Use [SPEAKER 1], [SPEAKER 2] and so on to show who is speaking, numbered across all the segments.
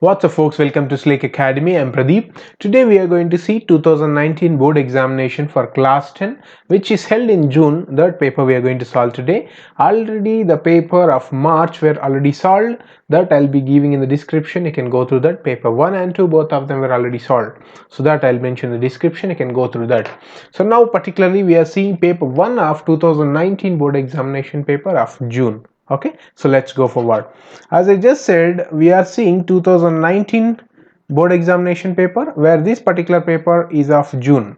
[SPEAKER 1] What's up folks, welcome to Slake Academy. I'm Pradeep. Today we are going to see 2019 board examination for class 10 which is held in June. That paper we are going to solve today. Already the paper of March were already solved. That I'll be giving in the description. You can go through that. Paper 1 and 2 both of them were already solved. So that I'll mention in the description. You can go through that. So now particularly we are seeing paper 1 of 2019 board examination paper of June. Okay, so let's go forward. As I just said, we are seeing 2019 board examination paper where this particular paper is of June.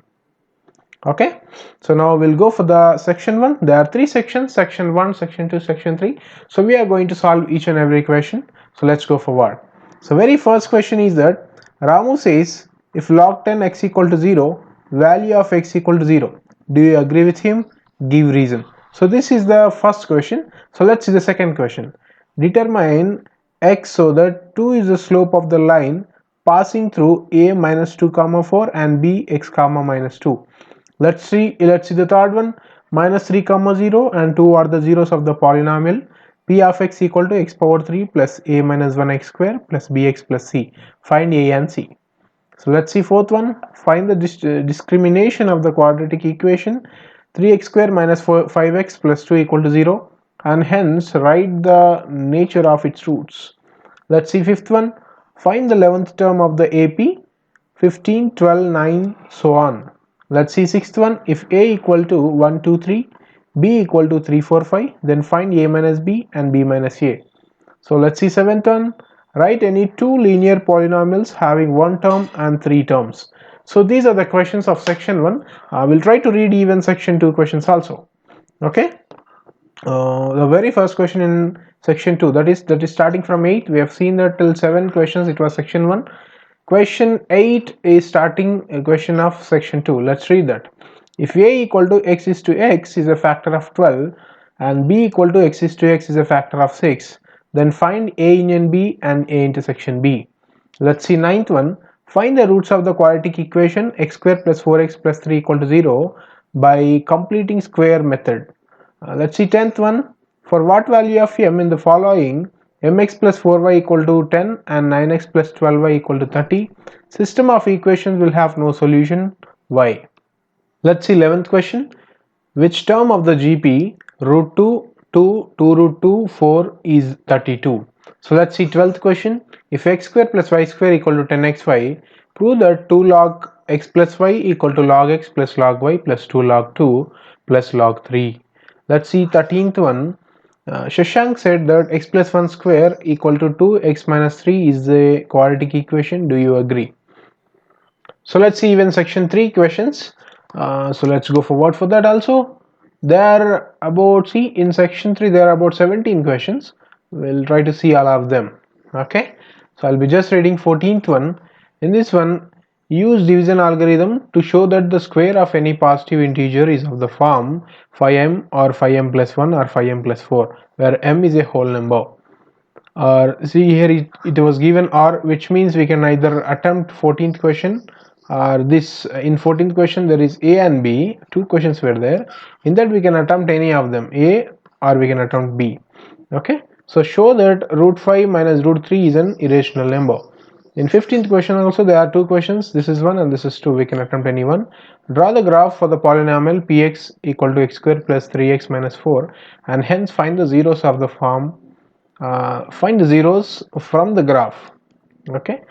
[SPEAKER 1] Okay, so now we'll go for the section 1. There are 3 sections: section 1, section 2, section 3. So we are going to solve each and every question. So let's go forward. So very first question is that Ramu says if log 10 x equal to 0, value of x equal to 0. Do you agree with him? Give reason. So this is the first question. So let's see the second question. Determine x so that 2 is the slope of the line passing through a minus 2 comma 4 and b x comma minus 2. Let's see the third one. Minus 3 comma 0 and 2 are the zeros of the polynomial p of x equal to x power 3 plus a minus 1 x square plus bx plus c. Find a and c. So let's see fourth one. Find the discrimination of the quadratic equation 3x square minus 5x plus 2 equal to 0, and hence write the nature of its roots. Let's see fifth one. Find the 11th term of the AP 15, 12, 9, so on. Let's see sixth one. If a equal to 1, 2, 3, b equal to 3, 4, 5, then find a minus b and b minus a. So let's see seventh one. Write any two linear polynomials having one term and three terms. So these are the questions of section 1. We'll try to read even section 2 questions also. Okay. The very first question in section 2, that is starting from 8. We have seen that till 7 questions it was section 1. Question 8 is starting a question of section 2. Let's read that. If a equal to x is to x is a factor of 12 and b equal to x is to x is a factor of 6, then find a union b and a intersection b. Let's see ninth one. Find the roots of the quadratic equation x square plus 4x plus 3 equal to 0 by completing square method. Let's see 10th one. For what value of m in the following mx plus 4y equal to 10 and 9x plus 12y equal to 30, system of equations will have no solution. Why? Let's see 11th question. Which term of the GP root 2 root 2 4 is 32? So let's see 12th question. If x square plus y square equal to 10xy, prove that 2 log x plus y equal to log x plus log y plus 2 log 2 plus log 3. Let's see 13th one. Shashank said that x plus 1 square equal to 2x minus 3 is the quadratic equation. Do you agree? So let's see even section 3 questions. So let's go forward for that also. There are about, in section 3 there are about 17 questions. We'll try to see all of them. Okay, so I'll be just reading 14th one. In this one, use division algorithm to show that the square of any positive integer is of the form 5m or 5m plus 1 or 5m plus 4, where m is a whole number. Or see here it was given or, which means we can either attempt 14th question or this. In 14th question there is a and b, two questions were there. In that we can attempt any of them, a or we can attempt b. Okay, so show that root 5 minus root 3 is an irrational number. In 15th question also there are two questions, this is 1 and this is 2. We can attempt any one. Draw the graph for the polynomial px equal to x square plus 3x minus 4 and hence find the zeros of the form. Find the zeros from the graph. Okay,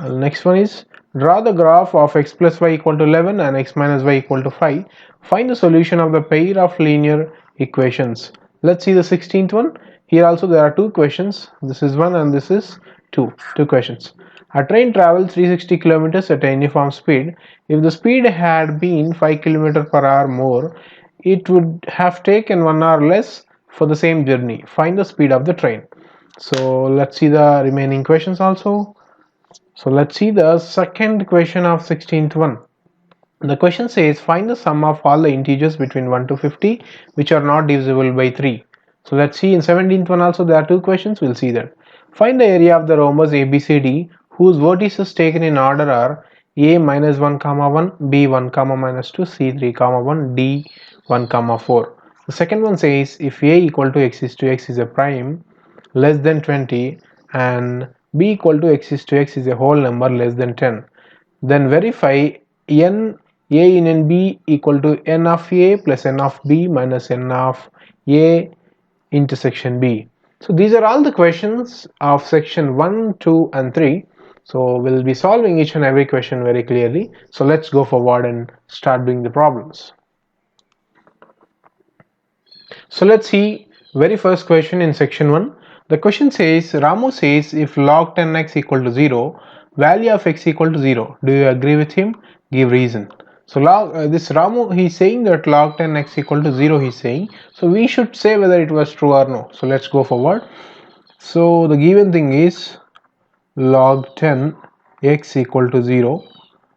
[SPEAKER 1] next one is draw the graph of x plus y equal to 11 and x minus y equal to 5. Find the solution of the pair of linear equations. Let's see the 16th one. Here also there are two questions, this is 1 and this is 2 questions. A train travels 360 kilometers at a uniform speed. If the speed had been 5 km per hour more, it would have taken 1 hour less for the same journey. Find the speed of the train. So let's see the remaining questions also. So let's see the second question of 16th one. The question says find the sum of all the integers between 1 to 50 which are not divisible by 3. So let's see in 17th one also there are two questions. We'll see that. Find the area of the rhombus ABCD whose vertices taken in order are a minus 1 comma 1, b 1 comma minus 2, c 3 comma 1, d 1 comma 4. The second one says if a equal to x is to x is a prime less than 20 and b equal to x is to x is a whole number less than 10. Then verify n a in n b equal to n of a plus n of b minus n of a intersection b. So these are all the questions of section 1, 2 and 3. So we'll be solving each and every question very clearly. So let's go forward and start doing the problems. So let's see very first question in section 1. The question says, Ramu says if log 10x equal to 0, value of x equal to 0. Do you agree with him? Give reason. So this Ramu, he's saying that log 10x equal to 0 he's saying. So we should say whether it was true or no. So let's go forward. So the given thing is log 10 x equal to 0,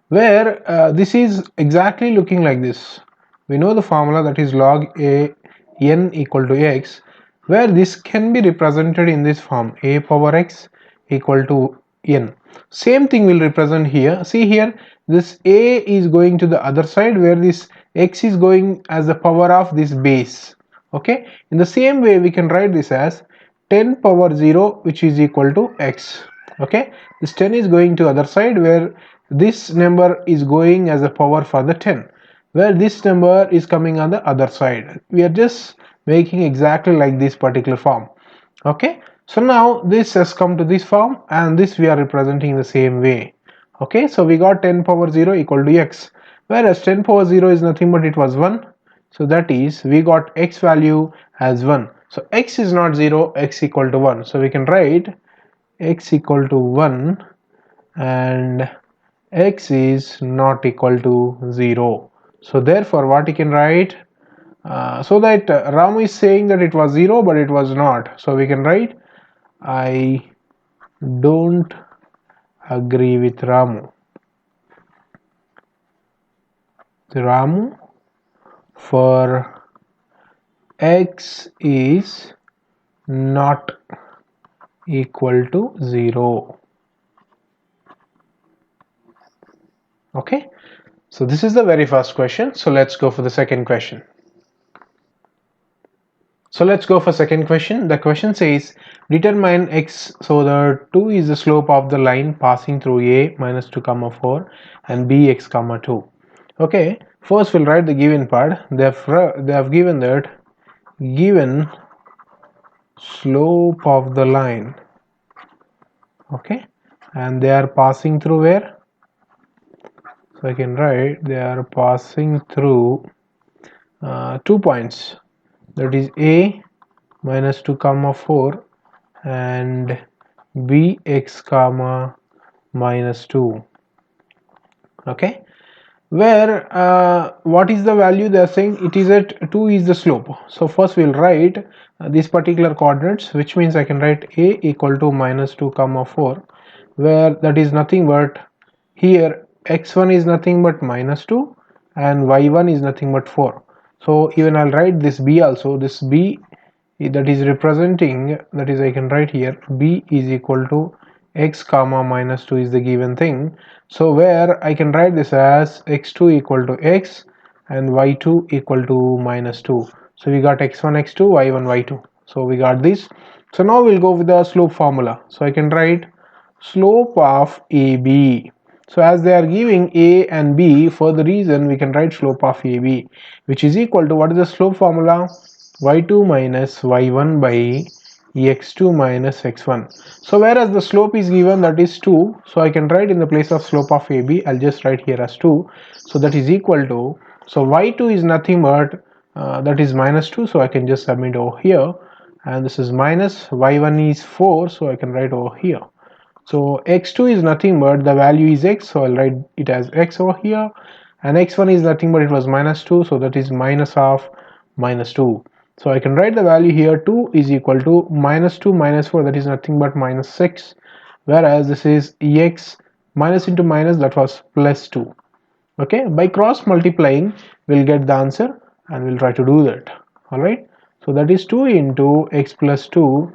[SPEAKER 1] where this is exactly looking like this. We know the formula, that is log a n equal to x, where this can be represented in this form, a power x equal to n. Same thing will represent here. See here, this a is going to the other side, where this x is going as the power of this base. Okay, in the same way we can write this as 10 power 0, which is equal to x. Okay, this 10 is going to other side, where this number is going as a power for the 10, where this number is coming on the other side. We are just making exactly like this particular form. Okay, so now this has come to this form, and this we are representing the same way. Okay, so we got 10 power 0 equal to x, whereas 10 power 0 is nothing but it was 1. So that is, we got x value as 1. So x is not 0, x equal to 1. So we can write x equal to 1 and x is not equal to 0. So therefore what you can write, so that Ram is saying that it was 0 but it was not. So we can write, I don't agree with Ramu. Ramu for x is not equal to 0. Okay, so this is the very first question. So let's go for the second question. So let's go for second question. The question says determine x. So the 2 is the slope of the line passing through a minus 2 comma 4 and b x comma 2. Okay, first we'll write the given part. They have given that given slope of the line. Okay, and they are passing through where? So I can write they are passing through 2 points, that is a minus 2 comma 4 and bx comma minus 2. Okay, where what is the value they are saying? It is at 2 is the slope. So first we'll write these particular coordinates, which means I can write a equal to minus 2 comma 4, where that is nothing but here x1 is nothing but minus 2 and y1 is nothing but 4. So even I'll write this b also. This b that is representing, that is I can write here b is equal to x comma minus 2 is the given thing. So where I can write this as x2 equal to x and y2 equal to minus 2. So we got x1 x2 y1 y2. So we got this. So now we'll go with the slope formula. So I can write slope of AB. So as they are giving a and b, for the reason we can write slope of AB, which is equal to, what is the slope formula? Y2 minus y1 by x2 minus x1. So whereas the slope is given, that is 2, so I can write in the place of slope of AB, I'll just write here as 2. So that is equal to, so y2 is nothing but that is minus 2, so I can just submit over here, and this is minus y1 is 4, so I can write over here. So x2 is nothing but the value is x, so I'll write it as x over here, and x1 is nothing but it was minus 2, so that is minus of minus 2. So I can write the value here, 2 is equal to minus 2 minus 4, that is nothing but minus 6, whereas this is x minus into minus, that was plus 2. Okay, by cross multiplying we'll get the answer, and we'll try to do that. Alright, so that is 2 into x plus 2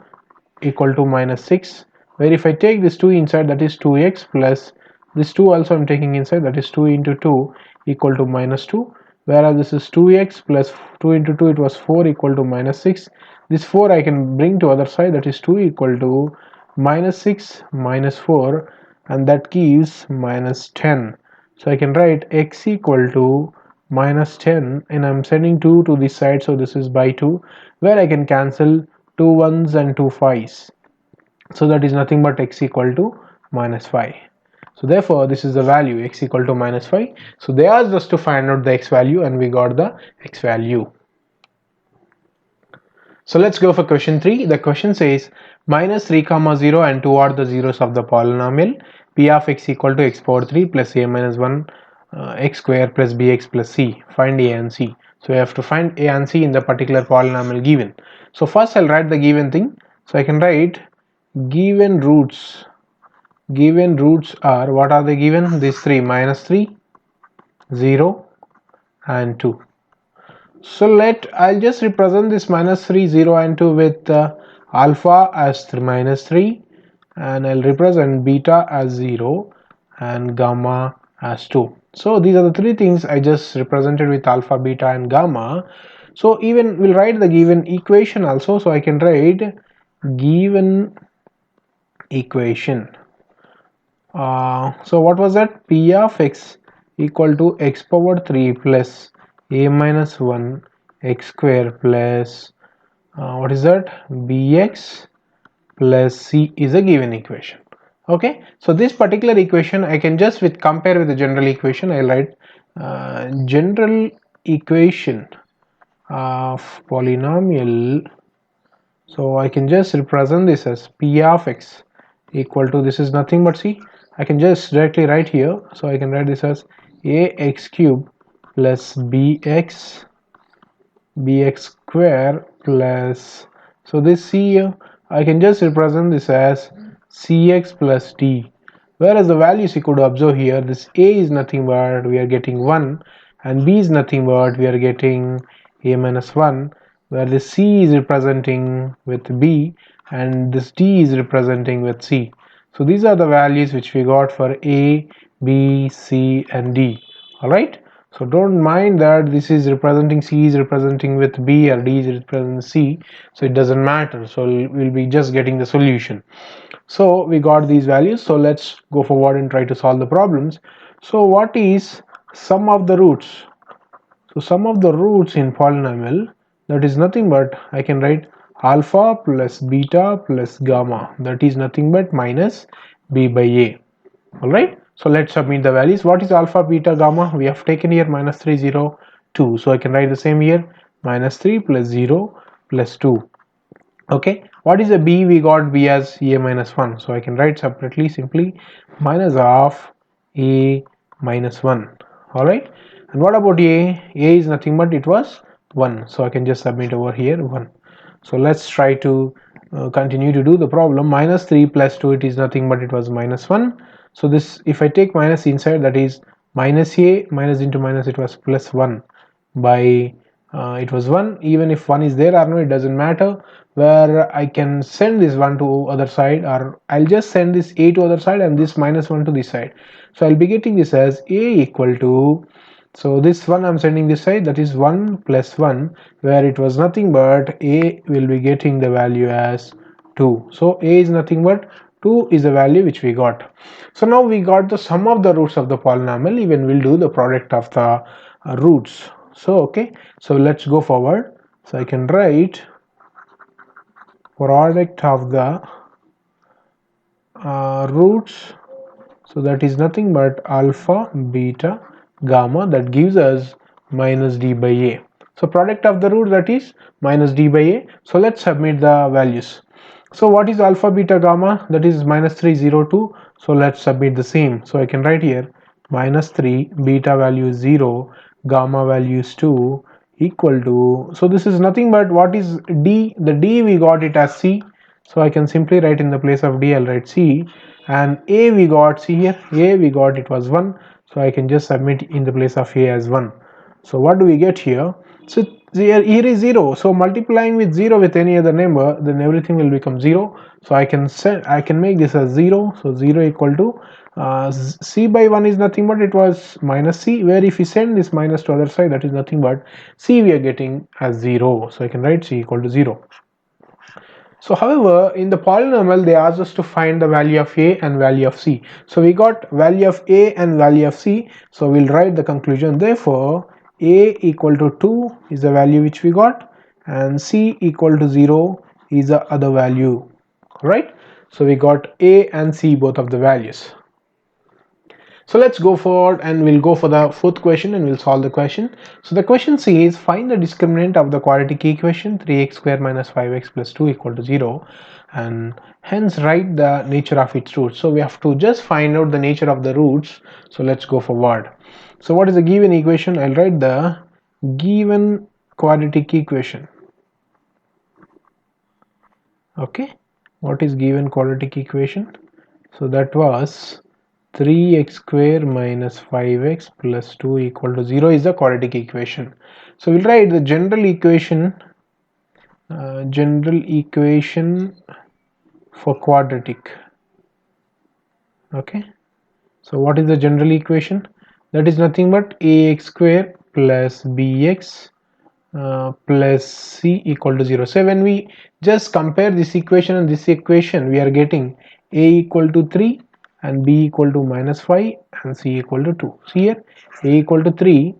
[SPEAKER 1] equal to minus 6, where if I take this 2 inside, that is 2x plus this 2 also I'm taking inside, that is 2 into 2 equal to minus 2, whereas this is 2x plus 2 into 2, it was 4 equal to minus 6. This 4 I can bring to other side, that is 2 equal to minus 6 minus 4, and that gives minus 10. So I can write x equal to minus 10, and I'm sending 2 to this side, so this is by 2, where I can cancel 2 ones and 2 5s. So that is nothing but x equal to minus 5. So therefore this is the value, x equal to minus 5. So they asked us to find out the x value, and we got the x value. So let's go for question 3. The question says minus 3 comma 0 and 2 are the zeros of the polynomial p of x equal to x power 3 plus a minus 1 x square plus bx plus c. Find a and c. So we have to find a and c in the particular polynomial given. So first I'll write the given thing. So I can write given roots. Given roots are, what are they given? These three, minus 3, 0 and 2. So I'll just represent this minus 3, 0 and 2 with alpha as minus 3, and I'll represent beta as 0 and gamma as 2. So these are the three things I just represented with alpha, beta and gamma. So even we'll write the given equation also. So I can write given equation. So what was that? P of x equal to x power 3 plus a minus 1 x square plus what is that? Bx plus c is a given equation. Okay, so this particular equation I can just compare with the general equation. I'll write general equation of polynomial. So I can just represent this as p of x equal to, this is nothing but, see, I can just directly write here. So I can write this as ax cube plus bx square plus, so this c here, I can just represent this as cx plus d, whereas the values you could observe here, this a is nothing but we are getting 1, and b is nothing but we are getting a minus 1, where the c is representing with b and this d is representing with c. So these are the values which we got for a, b, c and d. Alright, so don't mind that this is representing c is representing with b or d is representing c, so it doesn't matter. So we'll be just getting the solution. So we got these values. So let's go forward and try to solve the problems. So what is sum of the roots? So sum of the roots in polynomial, that is nothing but I can write alpha plus beta plus gamma, that is nothing but minus b by a. Alright, so let's submit the values. What is alpha, beta, gamma? We have taken here minus 3, 0, 2. So I can write the same here, minus 3 plus 0 plus 2. Okay, what is the b? We got b as a minus 1. So I can write separately simply minus of a minus 1. Alright, and what about a? A is nothing but it was 1. So I can just submit over here 1. So let's try to continue to do the problem. Minus 3 plus 2, it is nothing but it was minus 1. So this, if I take minus inside, that is minus a, minus into minus, it was plus 1 by it was 1. Even if 1 is there or no, it doesn't matter, where I can send this 1 to other side, or I'll just send this a to other side and this minus 1 to this side. So I'll be getting this as a equal to, so this one I'm sending this side, that is 1 plus 1, where it was nothing but a will be getting the value as 2. So a is nothing but 2 is the value which we got. So now we got the sum of the roots of the polynomial. Even we'll do the product of the roots. So okay, so let's go forward. So I can write product of the roots. So that is nothing but alpha, beta, gamma, that gives us minus d by a. So product of the root, that is minus d by a. So let's submit the values. So what is alpha, beta, gamma? That is minus 3, 0, 2. So let's submit the same. So I can write here minus 3, beta value is 0, gamma value is 2, equal to, so this is nothing but what is d? The d we got it as c. So I can simply write in the place of d, I'll write c, and a we got, see here, a we got it was 1. So I can just submit in the place of a as 1. So what do we get here? So here is 0. So multiplying with 0 with any other number, then everything will become 0. So I can make this as 0. So 0 equal to c by 1 is nothing but it was minus c, where if we send this minus to other side, that is nothing but c we are getting as 0. So I can write c equal to 0. So however, in the polynomial they asked us to find the value of a and value of c. So we got value of a and value of c. So we'll write the conclusion. Therefore, a equal to 2 is the value which we got, and c equal to 0 is the other value, right? So we got a and c, both of the values. So let's go forward and we'll go for the fourth question and we'll solve the question. So the question says find the discriminant of the quadratic equation 3x square minus 5x plus 2 equal to 0, and hence write the nature of its roots. So we have to just find out the nature of the roots. So let's go forward. So what is the given equation? I'll write the given quadratic equation. Okay, what is given quadratic equation? So that was 3x square minus 5x plus 2 equal to 0 is the quadratic equation. So we'll write the general equation for quadratic. Okay, so what is the general equation? That is nothing but ax square plus bx plus c equal to 0. So when we just compare this equation and this equation, we are getting a equal to 3 and b equal to minus 5 and c equal to 2. See here, a equal to 3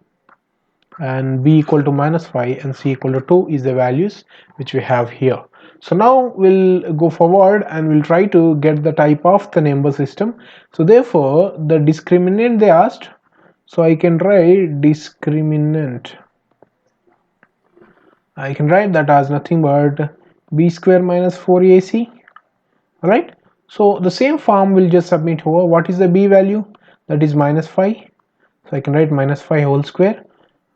[SPEAKER 1] and b equal to minus 5 and c equal to 2 is the values which we have here. So now we'll go forward and we'll try to get the type of the number system. So therefore the discriminant they asked, so I can write discriminant. I can write that as nothing but b square minus 4ac. Alright, so the same form will just submit over. What is the b value? That is minus 5. So I can write minus 5 whole square.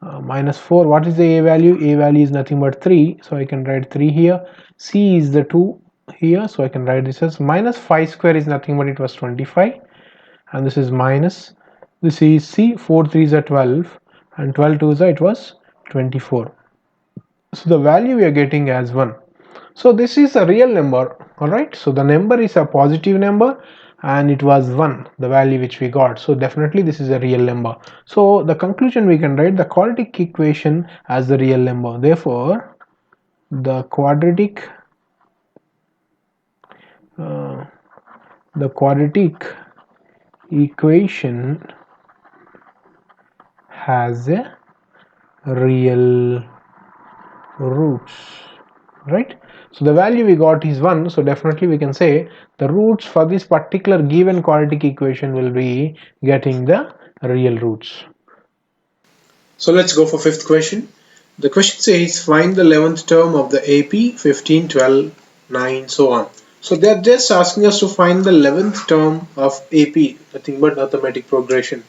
[SPEAKER 1] Minus 4. What is the a value? A value is nothing but 3. So I can write 3 here. C is the 2 here. So I can write this as minus 5 square is nothing but it was 25. And this is minus. This is C. 4 3s are 12. And 12 2s are it was 24. So the value we are getting as 1. So this is a real number. Alright. So the number is a positive number and it was 1, the value which we got. So definitely this is a real number. So the conclusion we can write the quadratic equation as the real number. Therefore the quadratic equation has a real roots, right? So the value we got is 1, so definitely we can say the roots for this particular given quadratic equation will be getting the real roots. So let's go for fifth question. The question says find the 11th term of the AP 15, 12, 9, so on. So they are just asking us to find the 11th term of AP, nothing but arithmetic progression.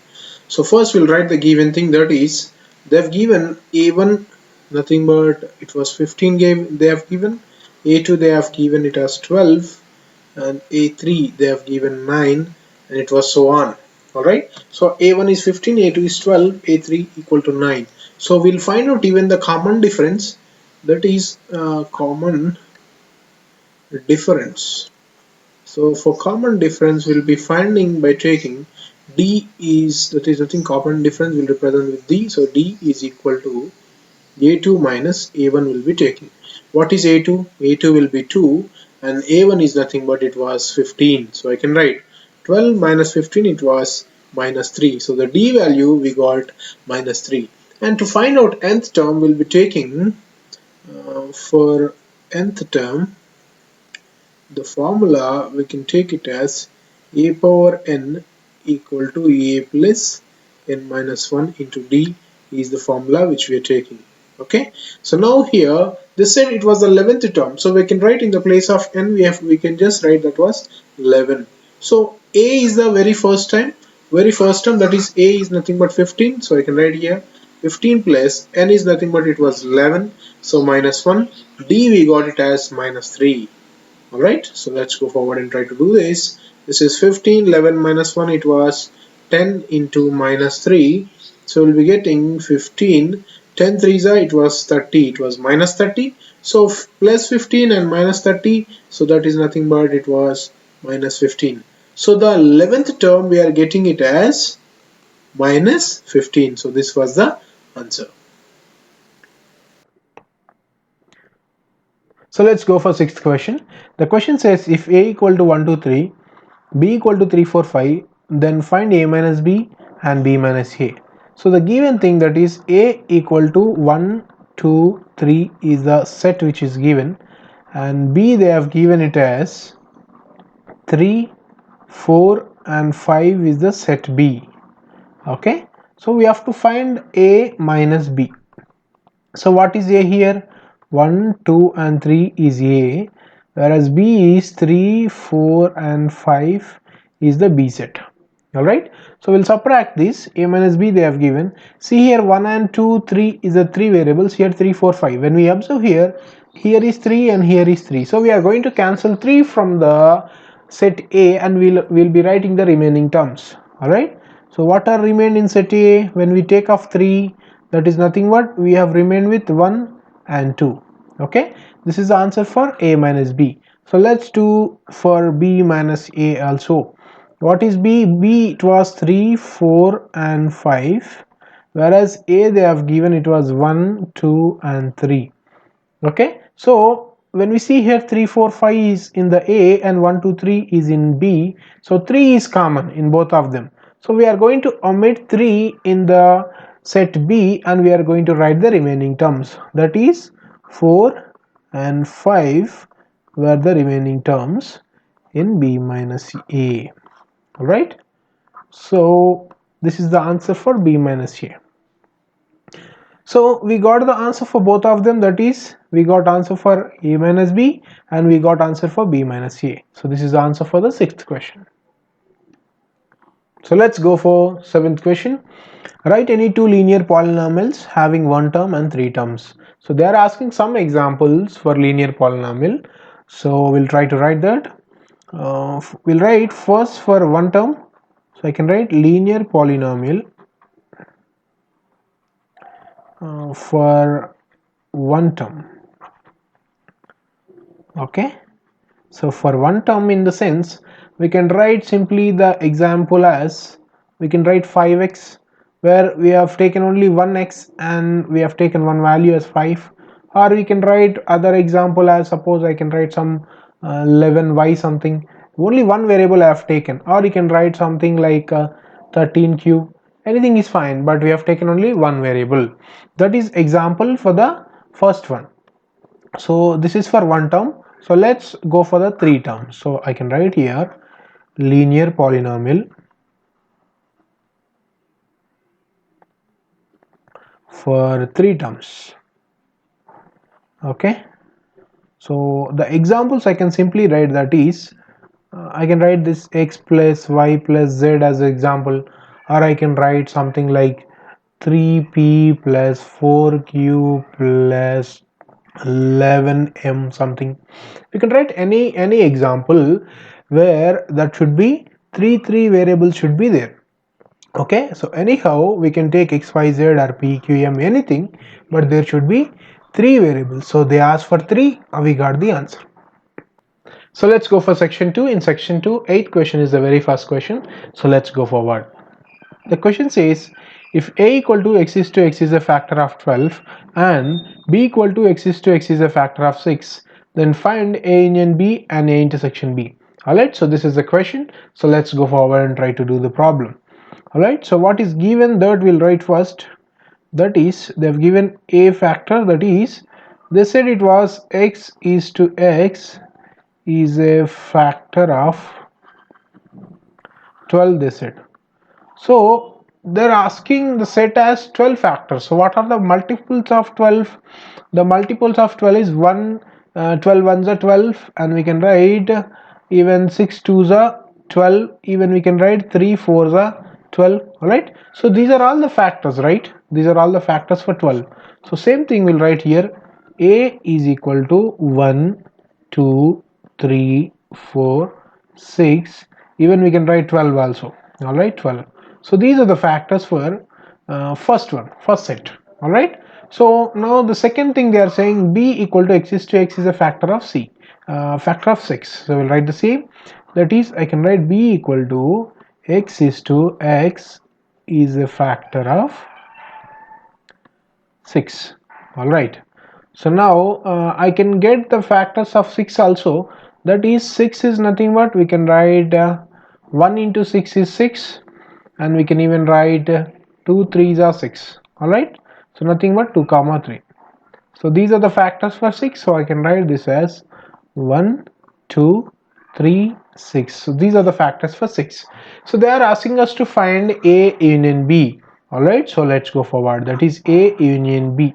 [SPEAKER 1] So first we'll write the given thing, that is they've given A1 nothing but it was 15 they have given, A2 they have given it as 12, and A3 they have given 9, and it was so on. Alright, so A1 is 15, A2 is 12, A3 equal to 9. So we'll find out even the common difference, that is common difference. So for common difference we'll be finding by taking D is, that is nothing, common difference will represent with D, so D is equal to A2 minus A1 will be taking. What is A2? A2 will be 2 and A1 is nothing but it was 15. So I can write 12 minus 15, it was minus 3. So the D value we got minus 3. And to find out nth term we'll be taking for nth term, the formula we can take it as a power n equal to a plus n minus 1 into D is the formula which we are taking. Okay, so now here this said it was the 11th term, so we can write in the place of n we can just write that was 11. So a is the very first term, that is a is nothing but 15, so I can write here 15 plus n is nothing but it was 11, so minus 1. D we got it as minus 3. Alright, so let's go forward and try to do this. This is 15, 11 minus 1, it was 10 into minus 3. So we'll be getting 15, 10 3s are, it was 30, it was minus 30. So plus 15 and minus 30, so that is nothing but it was minus 15. So the 11th term we are getting it as minus 15. So this was the answer. So let's go for sixth question. The question says if a equal to 1 2 3, b equal to 3 4 5, then find a minus b and b minus a. So the given thing, that is a equal to 1 2 3 is the set which is given, and b they have given it as 3 4 and 5 is the set b. Okay, so we have to find a minus b. So what is a here? 1 2 and 3 is a, whereas b is 3 4 and 5 is the b set. Alright, so we'll subtract this. A minus b they have given. See here, 1 and 2 3 is the 3 variables. Here 3 4 5. When we observe here, here is 3 and here is 3, so we are going to cancel 3 from the set a, and we'll be writing the remaining terms. Alright, so what are remained in set a? When we take off 3, that is nothing but we have remained with 1 and 2. Okay, this is the answer for a minus b. So let's do for b minus a also. What is b? B, it was 3 4 and 5, whereas a they have given it was 1 2 and 3. Okay, so when we see here 3 4 5 is in the a and 1 2 3 is in b, so 3 is common in both of them. So we are going to omit 3 in the set b, and we are going to write the remaining terms, that is 4 and 5 were the remaining terms in b minus a. Alright, so this is the answer for b minus a. So we got the answer for both of them, that is we got answer for a minus b and we got answer for b minus a. So this is the answer for the sixth question. So let's go for seventh question. Write any two linear polynomials having one term and three terms. So they are asking some examples for linear polynomial. So we'll try to write that. We'll write first for one term. So I can write linear polynomial for one term. Okay, so for one term, in the sense we can write simply the example as, we can write 5x, where we have taken only one x and we have taken one value as 5, or we can write other example as, suppose I can write some 11y something, only one variable I have taken, or you can write something like 13 cube, anything is fine, but we have taken only one variable. That is example for the first one. So this is for one term. So let's go for the three terms. So I can write here linear polynomial for three terms. Okay, so the examples I can simply write, that is I can write this x plus y plus z as an example, or I can write something like 3p plus 4q plus 11m something. You can write any example where that should be three variables should be there. Okay, so anyhow we can take x y z or p q m, anything, but there should be three variables. So they asked for 3, we got the answer. So let's go for section 2. In section 2, 8th question is the very first question. So let's go forward. The question says if a equal to x is to x is a factor of 12 and b equal to x is to x is a factor of 6, then find a union b and a intersection b. Alright, so this is the question. So let's go forward and try to do the problem. Alright, so what is given, that we'll write first. That is, they've given a factor, that is they said it was x is to x is a factor of 12, they said. So they're asking the set as 12 factors. So what are the multiples of 12? The multiples of 12 is 1, 12 ones are 12, and we can write even 6 twos are 12, even we can write 3 fours are 12. Alright, so these are all the factors, right? These are all the factors for 12. So same thing we'll write here, a is equal to 1 2 3 4 6, even we can write 12 also. Alright, 12. So these are the factors for first set. Alright, so now the second thing they are saying, b equal to x is to x is a factor of c, factor of 6. So we'll write the same, that is I can write b equal to x is to x is a factor of 6. Alright, So now I can get the factors of 6 also. That is 6 is nothing but we can write 1 into 6 is 6, and we can even write 2 3s are 6. Alright, so nothing but 2 comma 3. So these are the factors for 6, so I can write this as 1 2 3 6. So these are the factors for 6. So they are asking us to find A union B. Alright, so let's go forward. That is A union B.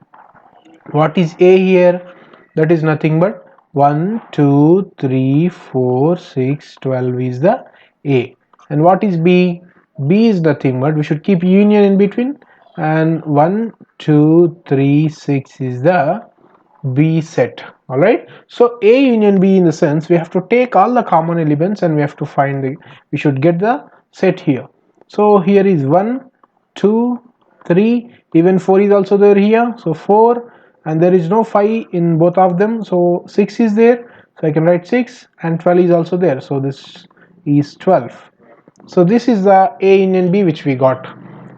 [SPEAKER 1] What is A here? That is nothing but 1 2 3 4 6 12 is the A. And what is B? B is nothing but we should keep union in between, and 1 2 3 6 is the B set. Alright, so A union B, in the sense we have to take all the common elements and we have to find we should get the set here. So here is 1 2 3, even 4 is also there here, so 4, and there is no 5 in both of them, so 6 is there, so I can write 6, and 12 is also there, so this is 12. So this is the A union B which we got.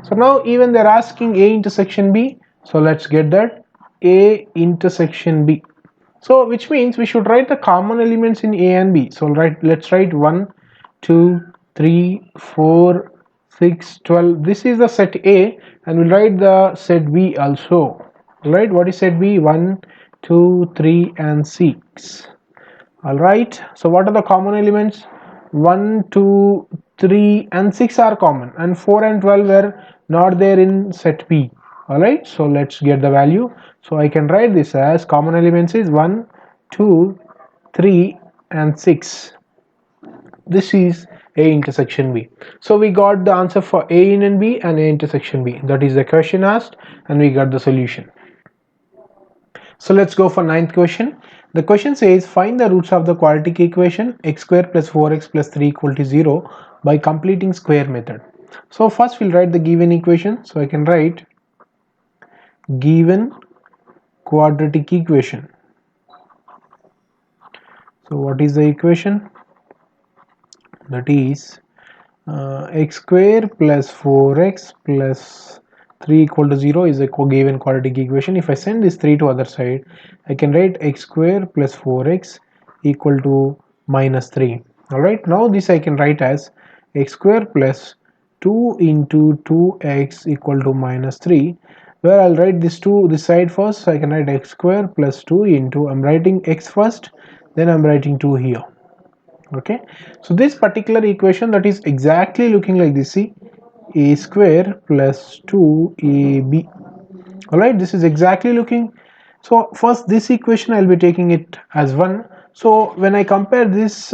[SPEAKER 1] So now even they're asking A intersection B, so let's get that A intersection B. So which means we should write the common elements in A and B. So let's write 1 2 3 4 6 12. This is the set A, and we'll write the set B also. Right, what is set B? 1 2 3 and 6. Alright, so what are the common elements? 1 2 3 and 6 are common, and 4 and 12 were not there in set B. Alright, so let's get the value. So I can write this as common elements is 1 2 3 and 6. This is A intersection B. So we got the answer for A union B and A intersection B. That is the question asked, and we got the solution. So let's go for ninth question. The question says find the roots of the quadratic equation x square plus 4x plus 3 equal to 0 by completing square method. So first we'll write the given equation. So I can write given quadratic equation. So what is the equation? That is x square plus 4x plus 3 equal to 0 is a given quadratic equation. If I send this 3 to other side, I can write x square plus 4x equal to minus 3. Alright, now this I can write as x square plus 2 into 2x equal to minus 3, where I'll write this 2 this side first. So I can write x square plus 2 into, I'm writing x first, then I'm writing 2 here. Okay, so this particular equation that is exactly looking like this, see, a square plus 2ab. Alright, this is exactly looking. So first this equation I'll be taking it as 1. So when I compare this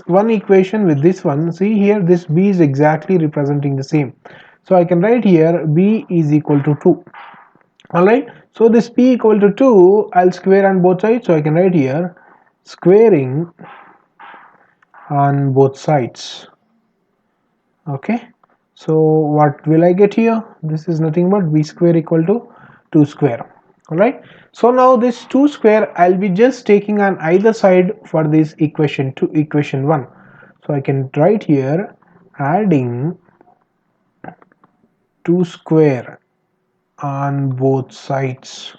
[SPEAKER 1] one equation with this one, see here this b is exactly representing the same. So I can write here b is equal to 2. Alright, so this b equal to 2 I'll square on both sides. So I can write here squaring on both sides. Okay, so what will I get here? This is nothing but b square equal to 2 square. Alright, so now this 2 square I'll be just taking on either side for this equation to equation 1. So I can write here adding 2 square on both sides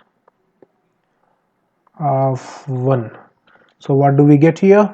[SPEAKER 1] of 1. So what do we get here?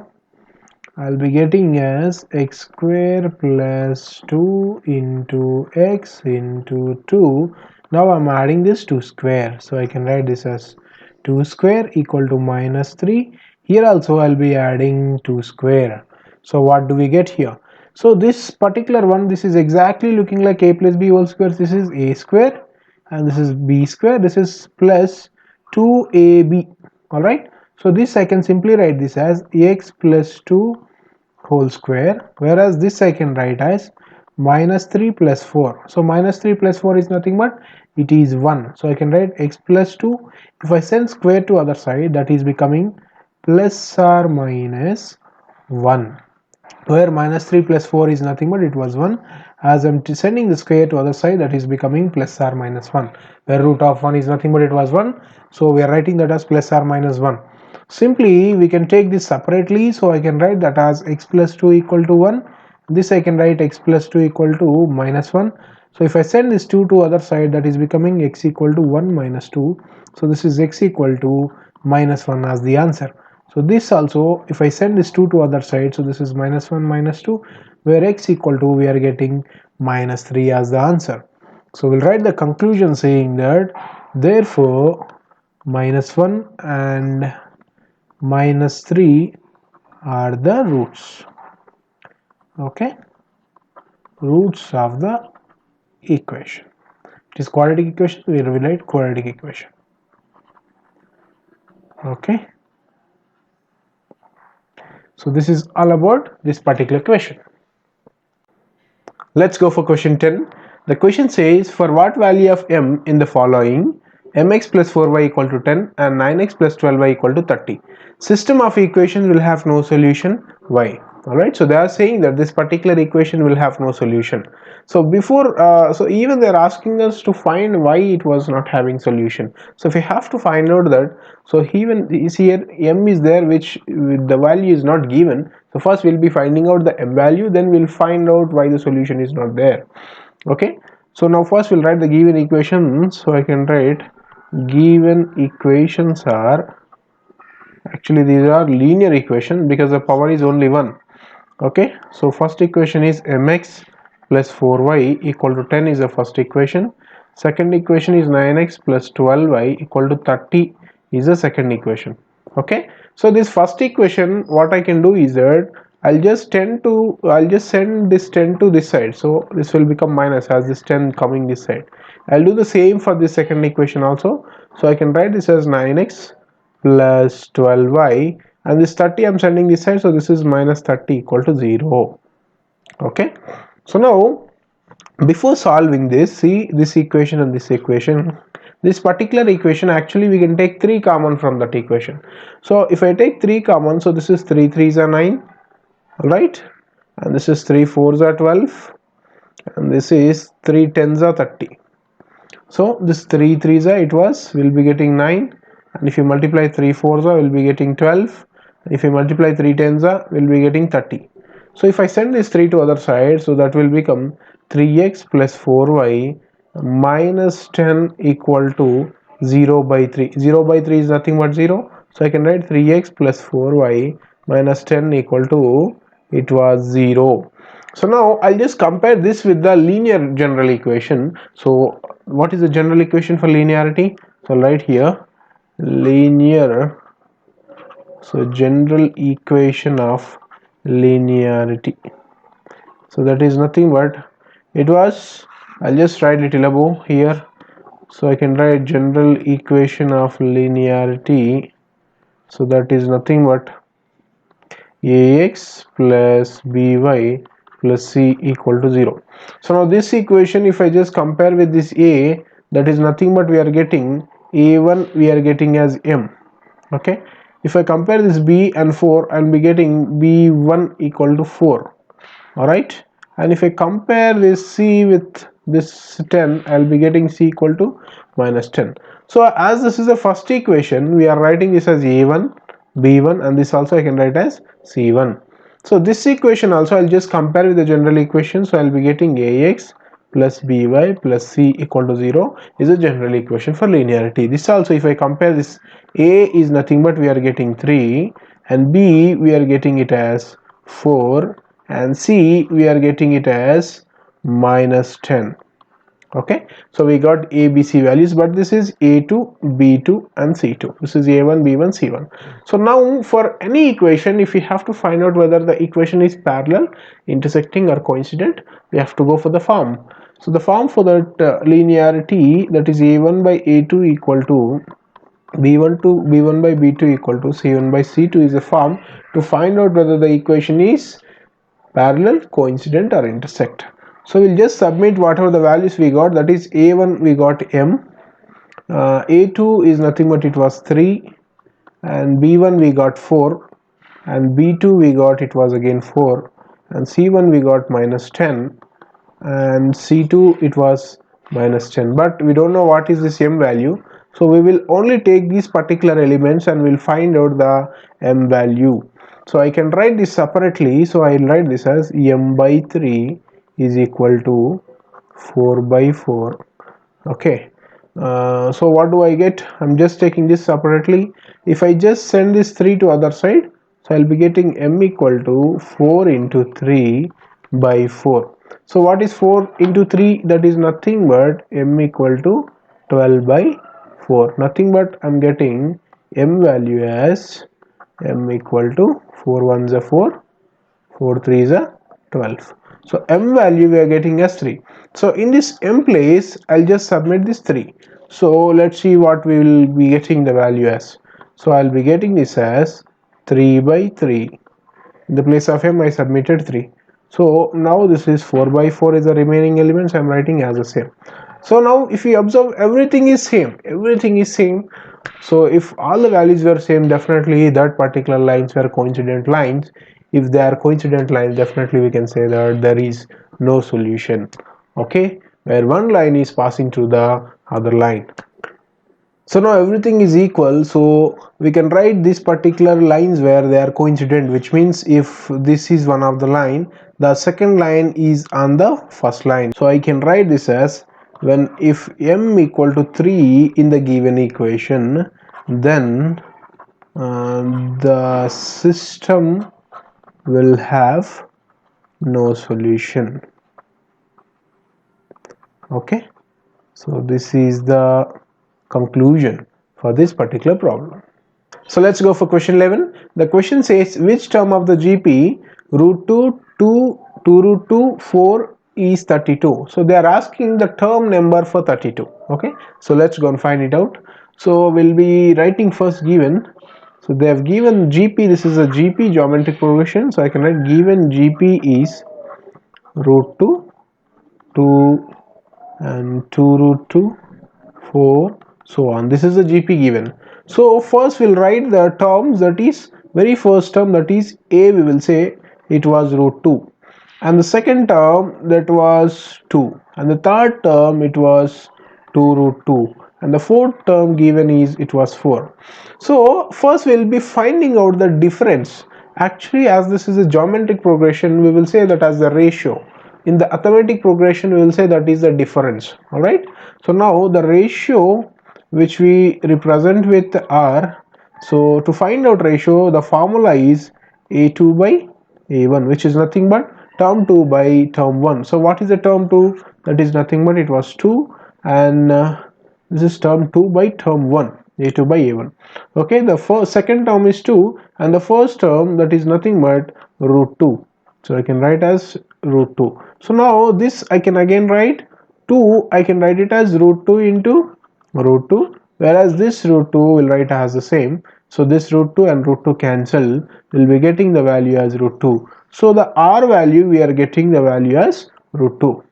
[SPEAKER 1] I'll be getting as x square plus 2 into x into 2. Now I'm adding this 2 square. So I can write this as 2 square equal to minus 3. Here also I'll be adding 2 square. So what do we get here? So this particular one, this is exactly looking like a plus b whole square. This is a square and this is b square. This is plus 2ab. Alright. So this I can simply write this as x plus 2 whole square, whereas this I can write as minus 3 plus 4. So minus 3 plus 4 is nothing but it is 1. So I can write x plus 2. If I send square to other side, that is becoming plus or minus 1, where minus 3 plus 4 is nothing but it was 1. As I'm sending the square to other side, that is becoming plus or minus 1, where root of 1 is nothing but it was 1. So we are writing that as plus or minus 1. Simply we can take this separately. So I can write that as x plus 2 equal to 1. This I can write x plus 2 equal to minus 1. So if I send this 2 to other side, that is becoming x equal to 1 minus 2. So this is x equal to minus 1 as the answer. So this also, if I send this 2 to other side, so this is minus 1 minus 2, where x equal to, we are getting minus 3 as the answer. So we'll write the conclusion saying that therefore minus 1 and minus 3 are the roots. Okay, roots of the equation. It is quadratic equation, we will write quadratic equation. Okay, so this is all about this particular question. Let's go for question 10. The question says, for what value of m in the following, mx plus 4y equal to 10 and 9x plus 12y equal to 30, system of equations will have no solution, why? Alright, so they are saying that this particular equation will have no solution. So before, so even they are asking us to find why it was not having solution. So if we have to find out that, so even is here m is there which the value is not given. So first we'll be finding out the m value, then we'll find out why the solution is not there. Okay, so now first we'll write the given equations. So I can write given equations are, actually these are linear equation because the power is only 1. Okay, so first equation is mx plus 4y equal to 10 is the first equation. Second equation is 9x plus 12y equal to 30 is the second equation. Okay, so this first equation, what I can do is that I'll just send this 10 to this side, so this will become minus as this 10 coming this side. I'll do the same for this second equation also, so I can write this as 9x plus 12y, and this 30 I'm sending this side, so this is minus 30 equal to 0. Okay, so now before solving this, see this equation and this equation, this particular equation, actually we can take 3 common from that equation. So if I take 3 common, so this is 3 3s are 9, right, and this is 3 4s are 12, and this is 3 10s are 30. So this 3 3s are, it was, will be getting 9, and if you multiply 3 4s are, will be getting 12, and if you multiply 3 10s are, will be getting 30. So if I send this 3 to other side, so that will become 3x plus 4y minus 10 equal to 0 by 3. 0 by 3 is nothing but 0, so I can write 3x plus 4y minus 10 equal to, it was 0. So now I'll just compare this with the linear general equation. So what is the general equation for linearity? So right here, linear, so general equation of linearity, so that is nothing but, it was, I'll just write little above here, so I can write general equation of linearity, so that is nothing but ax plus by plus c equal to 0. So now this equation, if I just compare with this a, that is nothing but we are getting a1, we are getting as m. Okay, if I compare this b and 4, I'll be getting b1 equal to 4. All right, and if I compare this c with this 10, I'll be getting c equal to minus 10. So as this is the first equation, we are writing this as a1, b1, and this also I can write as c1. So this equation also I'll just compare with the general equation, so I'll be getting ax plus by plus c equal to 0 is a general equation for linearity. This also, if I compare this, a is nothing but we are getting 3, and b we are getting it as 4, and c we are getting it as minus 10. Okay, so we got a b c values, but this is a2, b2 and c2. This is a1, b1, c1. So now for any equation, if we have to find out whether the equation is parallel, intersecting or coincident, we have to go for the form. So the form for that linearity, that is a1 by a2 equal to b1 by b2 equal to c1 by c2, is a form to find out whether the equation is parallel, coincident or intersect. So we'll just submit whatever the values we got, that is a1 we got m, a2 is nothing but it was 3, and b1 we got 4, and b2 we got it was again 4, and c1 we got minus 10, and c2 it was minus 10, but we don't know what is this m value. So we will only take these particular elements and we'll find out the m value. So I can write this separately, so I'll write this as m by 3 is equal to 4 by 4. Okay, so what do I get? I'm just taking this separately. If I just send this 3 to other side, so I'll be getting m equal to 4 into 3 by 4. So what is 4 into 3? That is nothing but m equal to 12 by 4. Nothing but I'm getting m value as m equal to 4 ones are 4, 4 3 is a 12. So m value we are getting as 3. So in this m place I'll just submit this 3. So let's see what we will be getting the value as. So I'll be getting this as 3 by 3. In the place of m I submitted 3. So now this is 4 by 4 is the remaining elements I'm writing as the same. So now if we observe, everything is same. So if all the values were same, definitely that particular lines were coincident lines. If they are coincident lines, definitely we can say that there is no solution. Okay, where one line is passing through the other line. So now everything is equal, so we can write these particular lines where they are coincident, which means if this is one of the line, the second line is on the first line. So I can write this as, when if m equal to 3 in the given equation, then the system will have no solution. Okay, so this is the conclusion for this particular problem. So let's go for question 11. The question says, which term of the GP root 2 2 root 2 4 is 32? So they are asking the term number for 32. Okay, so let's go and find it out. So we'll be writing first given. So they have given GP, this is a GP, geometric progression. So I can write given GP is root 2 2 and 2 root 2 4, so on. This is the GP given. So first we'll write the terms, that is very first term, that is a, we will say it was root 2, and the second term that was 2, and the third term it was 2 root 2, and the fourth term given is it was 4. So first we'll be finding out the difference. Actually, as this is a geometric progression, we will say that as the ratio. In the arithmetic progression, we will say that is the difference. All right, so now the ratio which we represent with r, so to find out ratio, the formula is a2 by a1, which is nothing but term 2 by term 1. So what is the term 2? That is nothing but it was 2, and this is term 2 by term 1, a2 by a1. Okay, the second term is 2, and the first term, that is nothing but root 2. So I can write as root 2. So now this I can again write 2, I can write it as root 2 into root 2, whereas this root 2 will write as the same. So this root 2 and root 2 cancel, we'll be getting the value as root 2. So the r value, we are getting the value as root 2.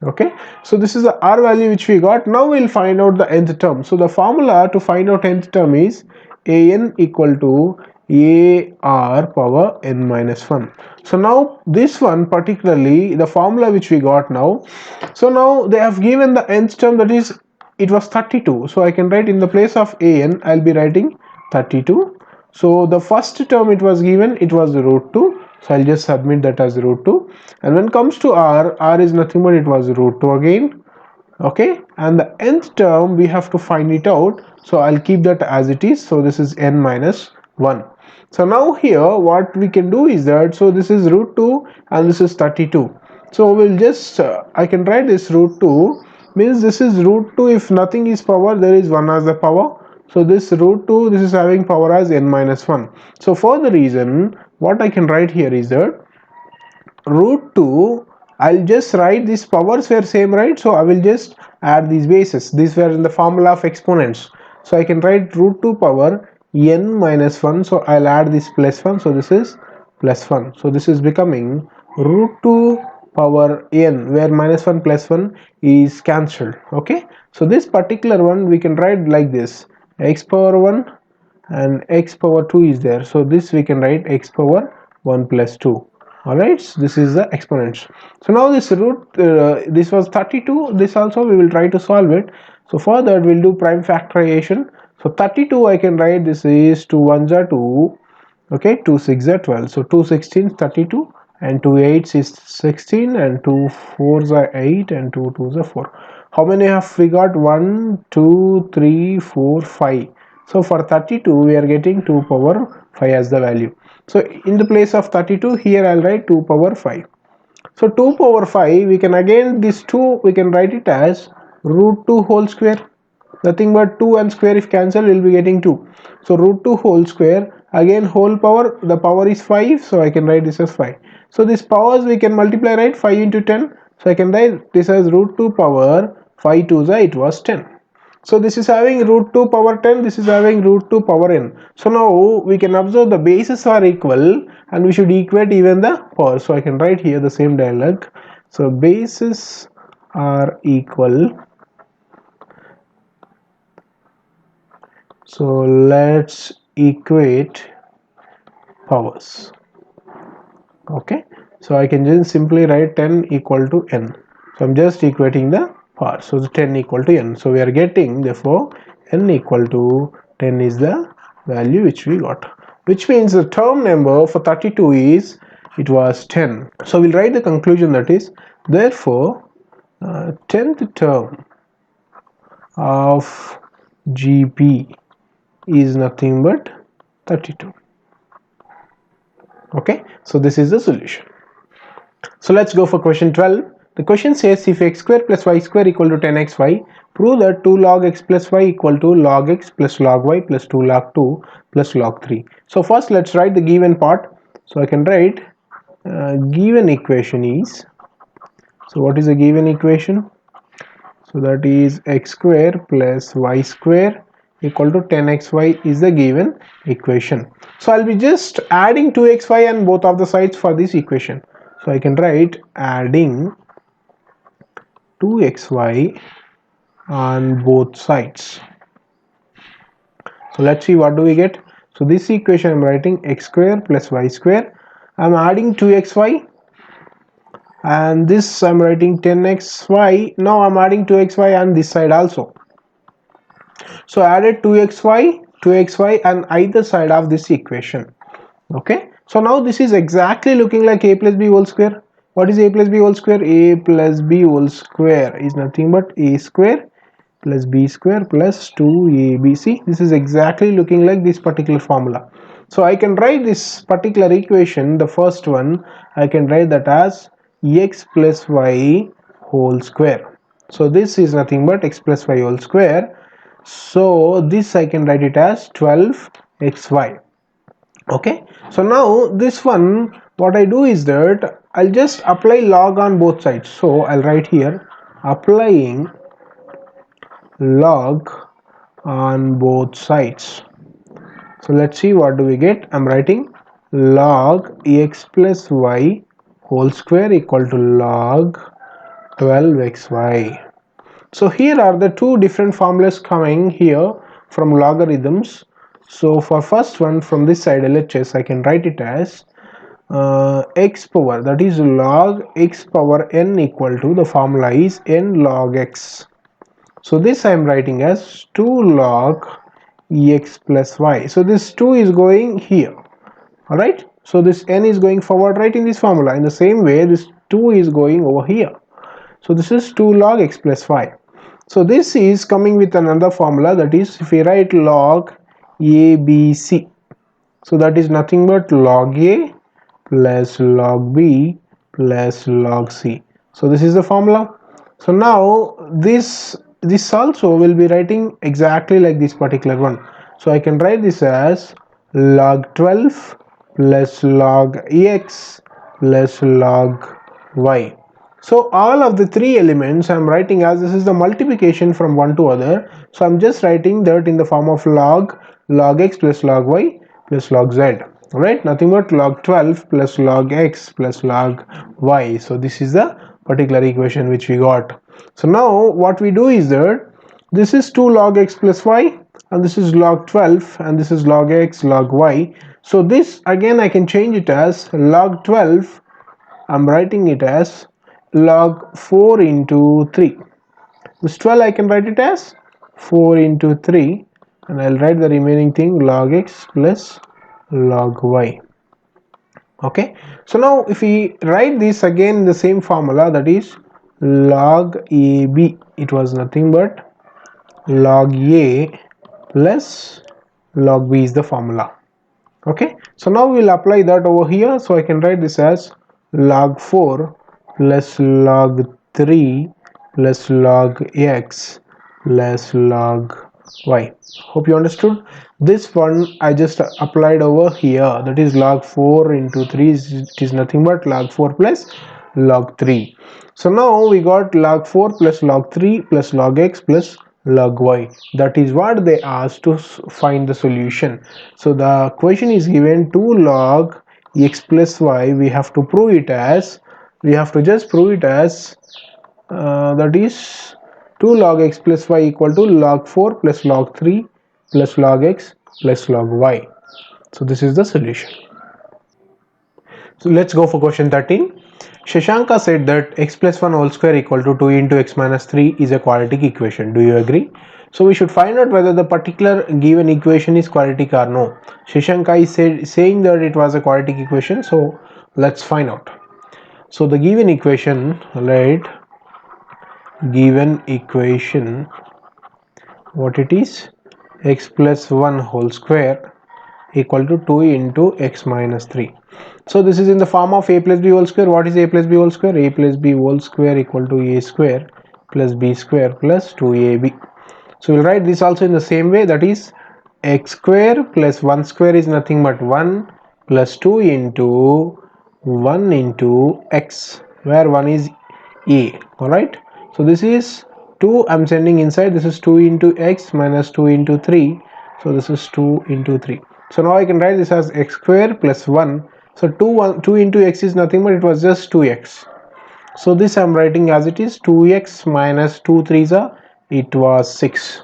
[SPEAKER 1] Okay, so this is the r value which we got. Now we'll find out the nth term. So the formula to find out nth term is an equal to ar power n minus 1. So now this one particularly, the formula which we got now, so now they have given the nth term, that is it was 32. So I can write in the place of an, I'll be writing 32. So the first term it was given, it was root 2. So I'll just submit that as root 2. And when it comes to r is nothing but it was root 2 again. Okay, and the nth term we have to find it out. So I'll keep that as it is. So this is n minus 1. So now here what we can do is that, so this is root 2 and this is 32. So we'll just, I can write this root 2, means this is root 2, if nothing is power, there is 1 as the power. So this root 2, this is having power as n minus 1. So for the reason, what I can write here is that root 2, I'll just write these powers were same, right? So I will just add these bases. These were in the formula of exponents. So I can write root 2 power n minus 1. So I'll add this plus 1. So this is plus 1. So this is becoming root 2 power n, where minus 1 plus 1 is cancelled. Okay. So this particular one we can write like this, x power 1 and x power 2 is there. So this we can write x power 1 plus 2. Alright, so this is the exponents. So now this root, this was 32, this also we will try to solve it. So for that we'll do prime factorization. So 32 I can write, this is 2 1s are 2, okay, 2 6s are 12. So 2 16s 32 and 2 8s is 16, and 2 4s are 8, and 2 2s are 4. How many have we got? 1 2 3 4 5. So for 32 we are getting 2 power 5 as the value. So in the place of 32 here I'll write 2 power 5. So 2 power 5, we can again, this 2 we can write it as root 2 whole square. Nothing but 2 and square if cancel, we'll be getting 2. So root 2 whole square, again whole power, the power is 5, so I can write this as 5. So these powers we can multiply, right? 5 into 10, so I can write this as root 2 power 5 2s, it was 10. So this is having root 2 power 10, this is having root 2 power n. So now we can observe the bases are equal and we should equate even the power. So I can write here the same dialog. So bases are equal. So let's equate powers. Okay, so I can just simply write 10 equal to n. So I'm just equating the power. So the 10 equal to n. So we are getting, therefore n equal to 10 is the value which we got, which means the term number for 32 is, it was 10. So we'll write the conclusion, that is therefore 10th term of GP is nothing but 32. Okay, so this is the solution. So let's go for question 12. The question says if x square plus y square equal to 10xy, prove that 2 log x plus y equal to log x plus log y plus 2 log 2 plus log 3. So first let's write the given part. So I can write given equation is, so what is the given equation? So that is x square plus y square equal to 10xy is the given equation. So I'll be just adding 2xy on both of the sides for this equation. So I can write adding 2xy on both sides. So let's see what do we get. So this equation I'm writing x square plus y square. I'm adding 2xy, and this I'm writing 10xy. Now I'm adding 2xy on this side also. So added 2xy on either side of this equation. Okay, so now this is exactly looking like a plus b whole square. What is a plus b whole square? A plus b whole square is nothing but a square plus b square plus 2ab. See, this is exactly looking like this particular formula. So I can write this particular equation, the first one, I can write that as x plus y whole square. So this is nothing but x plus y whole square. So this I can write it as 12xy. Okay, so now this one, what I do is that I'll just apply log on both sides. So I'll write here applying log on both sides. So let's see what do we get. I'm writing log x plus y whole square equal to log 12xy. So here are the two different formulas coming here from logarithms. So for first one, from this side LHS, I can write it as x power, that is log x power n equal to, the formula is n log x. So this I am writing as 2 log x plus y. So this 2 is going here. Alright, so this n is going forward right in this formula. In the same way, this 2 is going over here. So this is 2 log x plus y. So this is coming with another formula, that is if we write log ABC. So that is nothing but log A plus log B plus log C. So this is the formula. So now this also will be writing exactly like this particular one. So I can write this as log 12 plus log x plus log y. So all of the three elements I'm writing as, this is the multiplication from one to other. So I'm just writing that in the form of log x plus log y plus log z. Right, nothing but log 12 plus log x plus log y. So this is the particular equation which we got. So now what we do is that this is 2 log x plus y, and this is log 12, and this is log x log y. So this again I can change it as log 12. I'm writing it as log 4 into 3. This 12 I can write it as 4 into 3, and I'll write the remaining thing log x plus log y. Okay, so now if we write this again, the same formula, that is log AB, it was nothing but log A plus log B is the formula. Okay, so now we'll apply that over here. So I can write this as log 4 plus log 3 plus log x plus log y. Hope you understood. This one I just applied over here, that is log 4 into 3 it is nothing but log 4 plus log 3. So now we got log 4 plus log 3 plus log x plus log y. That is what they asked to find the solution. So the question is given 2 log x plus y. We have to prove it as, we have to just prove it as that is 2 log x plus y equal to log 4 plus log 3 plus log x plus log y. So this is the solution. So let's go for question 13. Shashanka said that x plus 1 whole square equal to 2 into x minus 3 is a quadratic equation. Do you agree? So we should find out whether the particular given equation is quadratic or no. Shashanka is saying that it was a quadratic equation. So let's find out. So the given equation, right? Given equation, what it is? X plus 1 whole square equal to 2 into x minus 3. So this is in the form of a plus b whole square. What is a plus b whole square? A plus b whole square equal to a square plus b square plus 2ab. So we'll write this also in the same way, that is x square plus 1 square is nothing but 1 plus 2 into 1 into x, where 1 is a. Alright, so this is 2, I'm sending inside, this is 2 into x minus 2 into 3, so this is 2 into 3. So now I can write this as x square plus 1. So 2 into x is nothing but it was just 2x. So this I am writing as it is 2x minus 2 3s are, it was 6.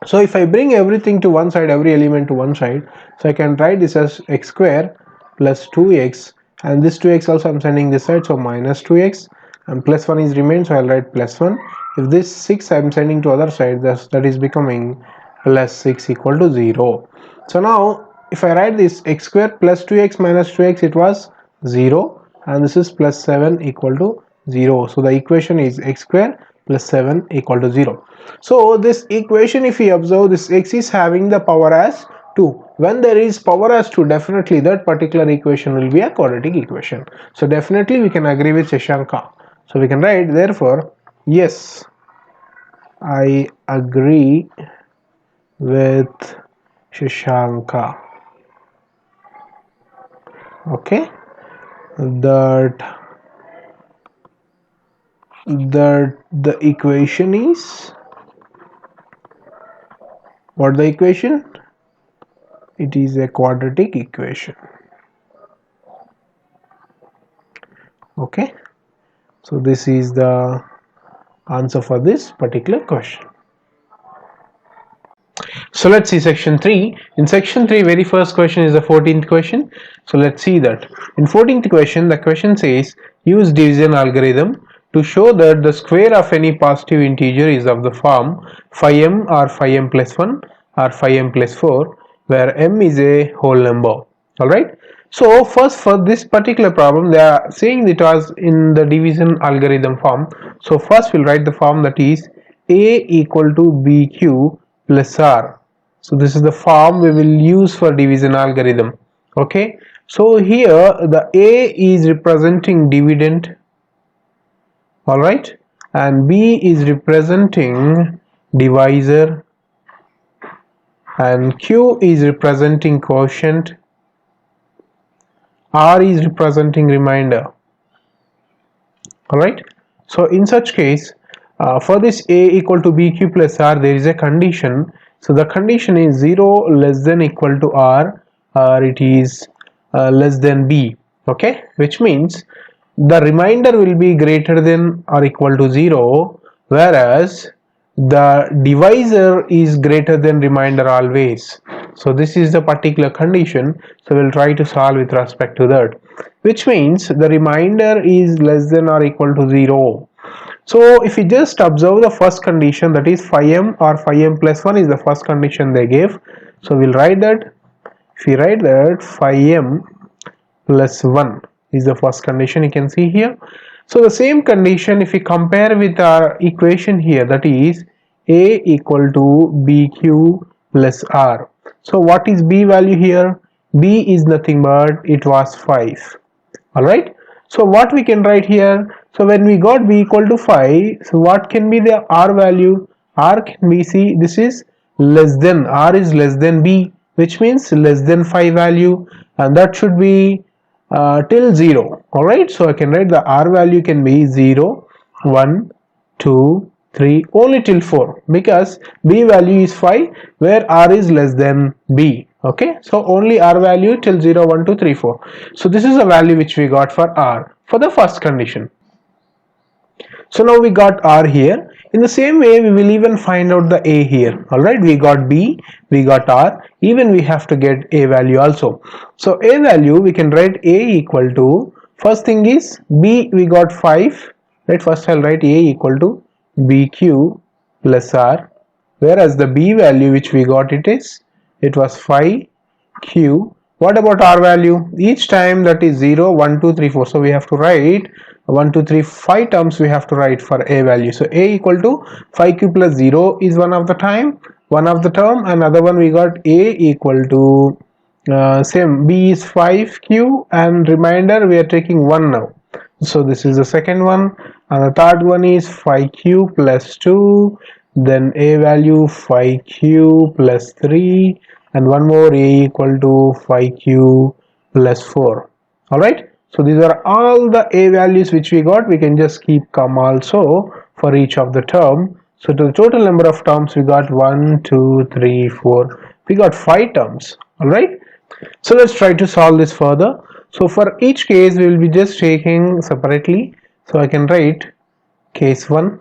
[SPEAKER 1] So if I bring everything to one side, every element to one side, so I can write this as x square plus 2x, and this 2x also I'm sending this side, so minus 2x, and plus 1 is remains, so I'll write plus 1. If this 6 I'm sending to other side, that is becoming plus 6 equal to 0. So now if I write this x square plus 2x minus 2x, it was 0, and this is plus 7 equal to 0. So the equation is x square plus 7 equal to 0. So this equation, if we observe, this x is having the power as 2. When there is power as 2, definitely that particular equation will be a quadratic equation. So definitely we can agree with Shashanka. So we can write, therefore, yes, I agree with Shashanka. Okay, that the equation is, what the equation? It is a quadratic equation. Okay, so this is the answer for this particular question. So let's see section 3. In section 3, very first question is the 14th question. So let's see that. In 14th question, the question says, use division algorithm to show that the square of any positive integer is of the form 5m or 5m plus 1 or 5m plus 4, where m is a whole number. Alright. So first, for this particular problem, they are saying it was in the division algorithm form. So first we'll write the form, that is a equal to bq plus r. So this is the form we will use for division algorithm. Okay, so here the a is representing dividend, all right, and b is representing divisor, and q is representing quotient, r is representing remainder. All right, so in such case, for this a equal to bq plus r, there is a condition. So the condition is 0 less than equal to r, or it is less than b. Okay, which means the remainder will be greater than or equal to 0, whereas the divisor is greater than remainder always. So this is the particular condition. So we'll try to solve with respect to that, which means the remainder is less than or equal to 0. So if you just observe the first condition, that is 5m or 5m plus 1 is the first condition they gave. So we'll write that, if we write that 5m plus 1 is the first condition, you can see here. So the same condition if we compare with our equation here, that is A equal to BQ plus R. So what is B value here? B is nothing but it was 5. Alright. So what we can write here? So when we got B equal to 5, so what can be the R value? R can be, see, this is less than, R is less than B, which means less than 5 value, and that should be till 0. Alright, so I can write the R value can be 0, 1, 2, 3, only till 4, because B value is 5 where R is less than B. Okay, so only R value till 0, 1, 2, 3, 4. So this is the value which we got for R for the first condition. So now we got R here. In the same way, we will even find out the A here. Alright, we got B, we got R, even we have to get A value also. So A value, we can write A equal to, first thing is B, we got 5. Right, first I'll write A equal to BQ plus R, whereas the B value which we got it was 5Q. What about R value? Each time that is 0, 1, 2, 3, 4. So we have to write 1, 2, 3, 5 terms we have to write for A value. So A equal to 5Q plus 0 is one of the term. Another one we got A equal to same, B is 5Q, and remainder we are taking 1 now. So this is the second one, and the third one is 5Q plus 2, then A value 5Q plus 3, and one more A equal to 5Q plus 4. Alright, so these are all the A values which we got. We can just keep comma also for each of the term. So the total number of terms we got 1, 2, 3, 4. We got 5 terms. Alright, so let's try to solve this further. So for each case we will be just taking separately. So I can write case 1,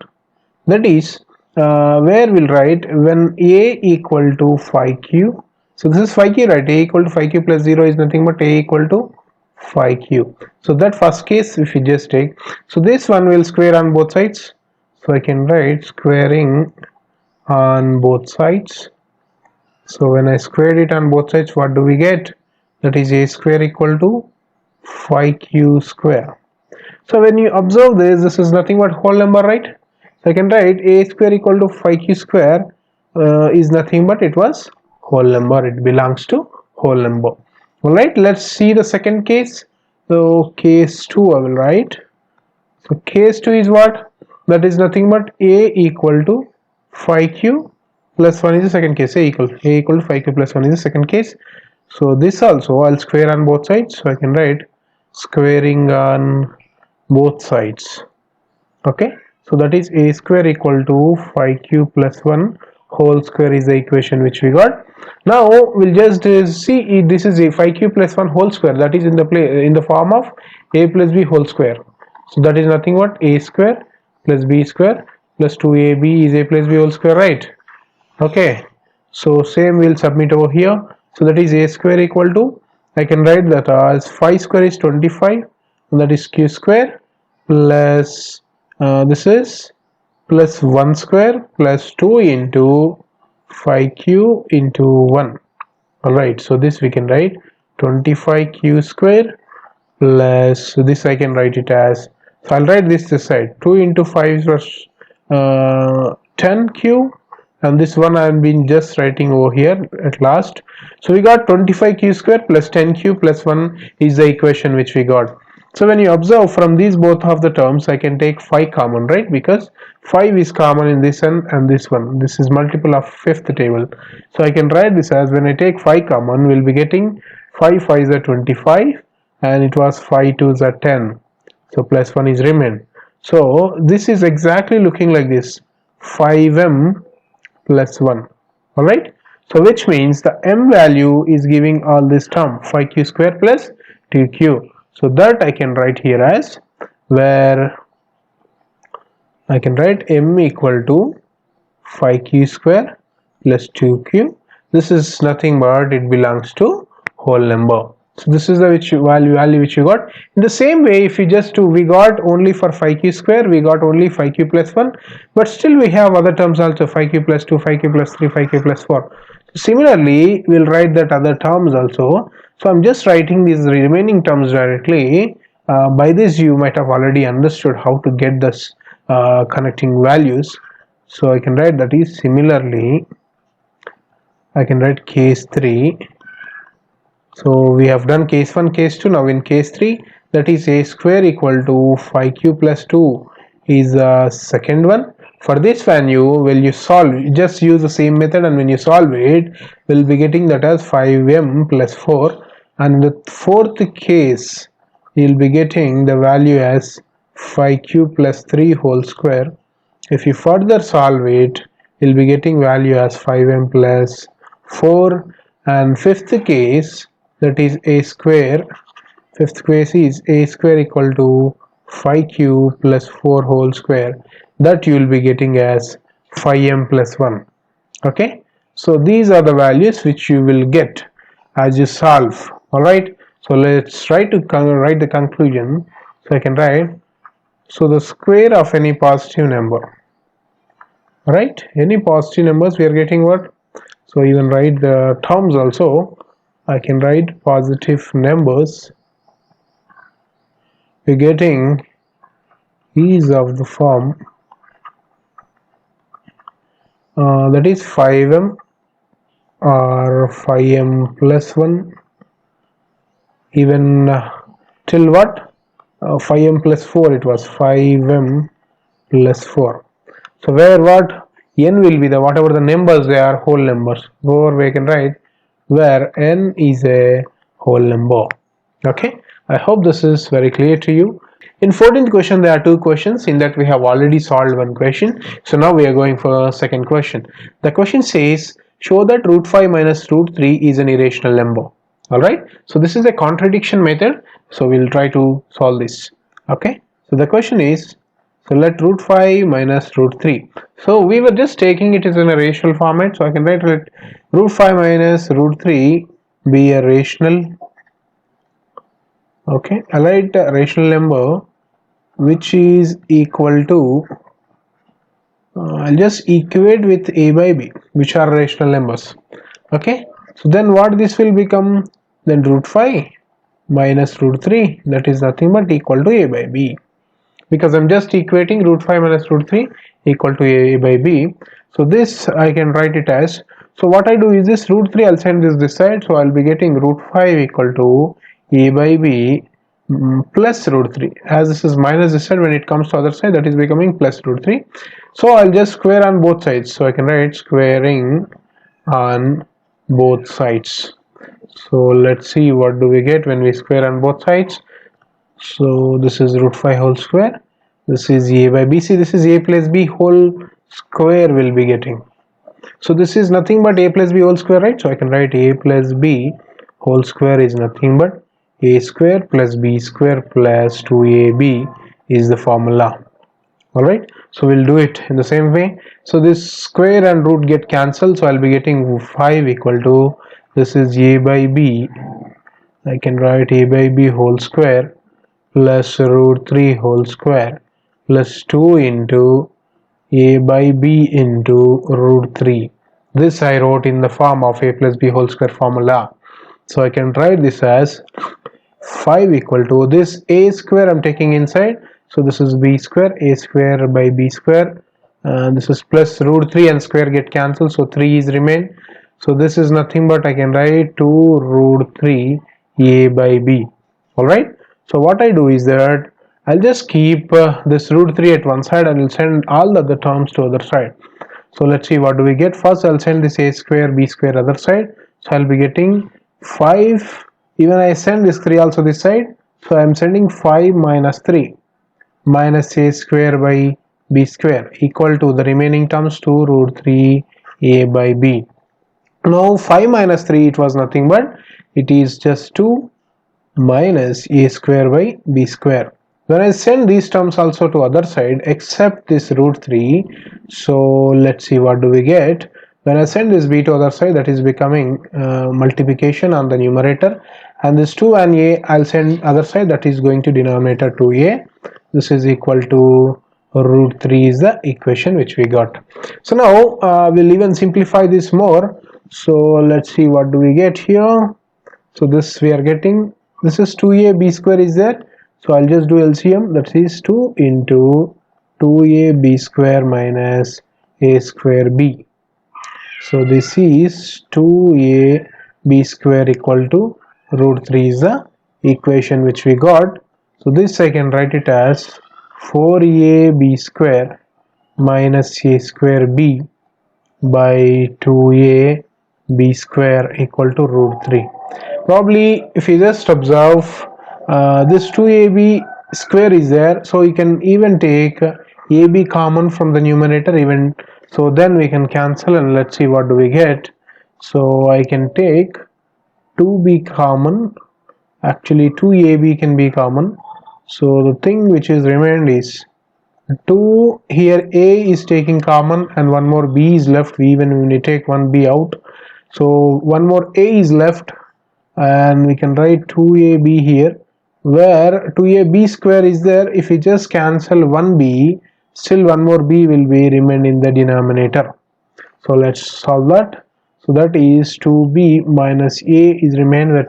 [SPEAKER 1] that is where we'll write when A equal to 5Q. So this is 5Q, right? A equal to 5Q plus 0 is nothing but A equal to 5Q. So that first case if you just take, so this one will square on both sides. So I can write squaring on both sides. So when I squared it on both sides, what do we get? That is A square equal to 5Q square. So when you observe this is nothing but whole number, right? So I can write A square equal to 5Q square is nothing but it was whole number. It belongs to whole number. Alright, let's see the second case. So case 2 I will write. So case 2 is what? That is nothing but A equal to 5Q plus 1 is the second case. A equal to 5Q plus 1 is the second case. So this also I'll square on both sides. So I can write squaring on both sides. Okay, so that is A square equal to 5Q plus 1 whole square is the equation which we got. Now we'll just see this is a 5Q plus 1 whole square, that is in the form of A plus B whole square. So that is nothing but A square plus B square plus 2AB is A plus B whole square, right? Okay, so same we'll submit over here. So that is A square equal to, I can write that as 5 square is 25, and that is Q square plus this is plus 1 square plus 2 into 5Q into 1. Alright, so this we can write 25Q square plus, so this I can write it as, so I'll write this side, 2 into 5 is 10Q, and this one I've been just writing over here at last. So we got 25Q square plus 10Q plus 1 is the equation which we got. So when you observe from these both of the terms, I can take 5 common, right? Because 5 is common in this one and this one. This is multiple of fifth table. So I can write this as, when I take 5 common, we'll be getting 5 5s are 25, and it was 5 2s are 10. So plus 1 is remain. So this is exactly looking like this, 5m plus 1. Alright, so which means the m value is giving all this term 5q square plus 2q. So that I can write here as, where I can write m equal to 5q square plus 2q. This is nothing but it belongs to whole number. So this is the value which you got. In the same way, if you just do, we got only for 5q square, we got only 5q plus 1, but still we have other terms also, 5q plus 2, 5q plus 3, 5q plus 4. Similarly, we'll write that other terms also. So I'm just writing these remaining terms directly. By this you might have already understood how to get this connecting values. So I can write that is similarly, I can write case 3. So we have done case 1, case 2. Now in case 3, that is a square equal to 5q plus 2 is the second one. For this value, when you solve, just use the same method, and when you solve it, we'll be getting that as 5m plus 4. And in the fourth case, you'll be getting the value as 5q plus 3 whole square. If you further solve it, you'll be getting value as 5m plus 4. And fifth case, that is a square, fifth case is a square equal to 5q plus 4 whole square, that you will be getting as 5m plus 1. Okay, so these are the values which you will get as you solve. Alright, so let's try to write the conclusion. So I can write, so the square of any positive number, right, any positive numbers we are getting what? So even write the terms also. I can write positive numbers, we're getting is of the form that is 5m or 5m plus 1, even till what, 5m plus 4, it was 5m plus 4. So where what, n will be the whatever the numbers they are whole numbers, or we can write where n is a whole number. Okay, I hope this is very clear to you. In 14th question, there are two questions. In that we have already solved one question. So now we are going for a second question. The question says, show that root 5 minus root 3 is an irrational number. Alright, so this is a contradiction method. So we'll try to solve this. Okay, so the question is, so let root 5 minus root 3. So we were just taking it as in a rational format. So I can write let root 5 minus root 3 be a rational. Okay, I write a rational number which is equal to, I'll just equate with a by b, which are rational numbers. Okay, so then what this will become, then root 5 minus root 3, that is nothing but equal to a by b, because I'm just equating root 5 minus root 3 equal to a by b. So this I can write it as, so what I do is this root 3 I'll send this side, so I'll be getting root 5 equal to a by b plus root 3. As this is minus this side, when it comes to other side, that is becoming plus root 3. So I'll just square on both sides. So I can write squaring on both sides. So let's see what do we get when we square on both sides. So this is root 5 whole square, this is a by b. See, this is a plus b whole square will be getting. So this is nothing but a plus b whole square, right? So I can write a plus b whole square is nothing but a square plus b square plus 2ab is the formula. Alright, so we'll do it in the same way. So this square and root get cancelled, so I'll be getting 5 equal to, this is a by b, I can write a by b whole square plus root 3 whole square plus 2 into a by b into root 3. This I wrote in the form of a plus b whole square formula. So I can write this as 5 equal to this a square I'm taking inside. So this is b square, a square by b square. This is plus root 3 and square get cancelled, so 3 is remain. So this is nothing but I can write 2 root 3 a by b. Alright. So what I do is that I'll just keep this root 3 at one side and I'll send all the other terms to other side. So let's see what do we get. First I'll send this a square b square other side. So I'll be getting 5, even I send this 3 also this side. So I'm sending 5 minus 3 minus a square by b square equal to the remaining terms 2 root 3 a by b. Now 5 minus 3, it was nothing but it is just 2 minus a square by b square. When I send these terms also to other side except this root 3, so let's see what do we get. When I send this b to other side, that is becoming multiplication on the numerator, and this 2 and a I'll send other side, that is going to denominator 2a. This is equal to root 3 is the equation which we got. So now we'll even simplify this more. So let's see what do we get here. So this we are getting, this is 2ab square is there. So I'll just do LCM, that is 2 into 2ab square minus a square b. So this is 2ab square equal to root 3 is the equation which we got. So this I can write it as 4ab square minus a square b by 2a b square equal to root 3. Probably if you just observe, this 2ab square is there, so you can even take ab common from the numerator even, so then we can cancel and let's see what do we get. So I can take 2b common, actually 2ab can be common, so the thing which is remained is 2. Here a is taking common and one more b is left, even when we take one b out, so one more a is left and we can write 2ab here, where 2ab square is there. If we just cancel one b, still one more b will be remain in the denominator. So let's solve that. So that is 2b minus a is remain the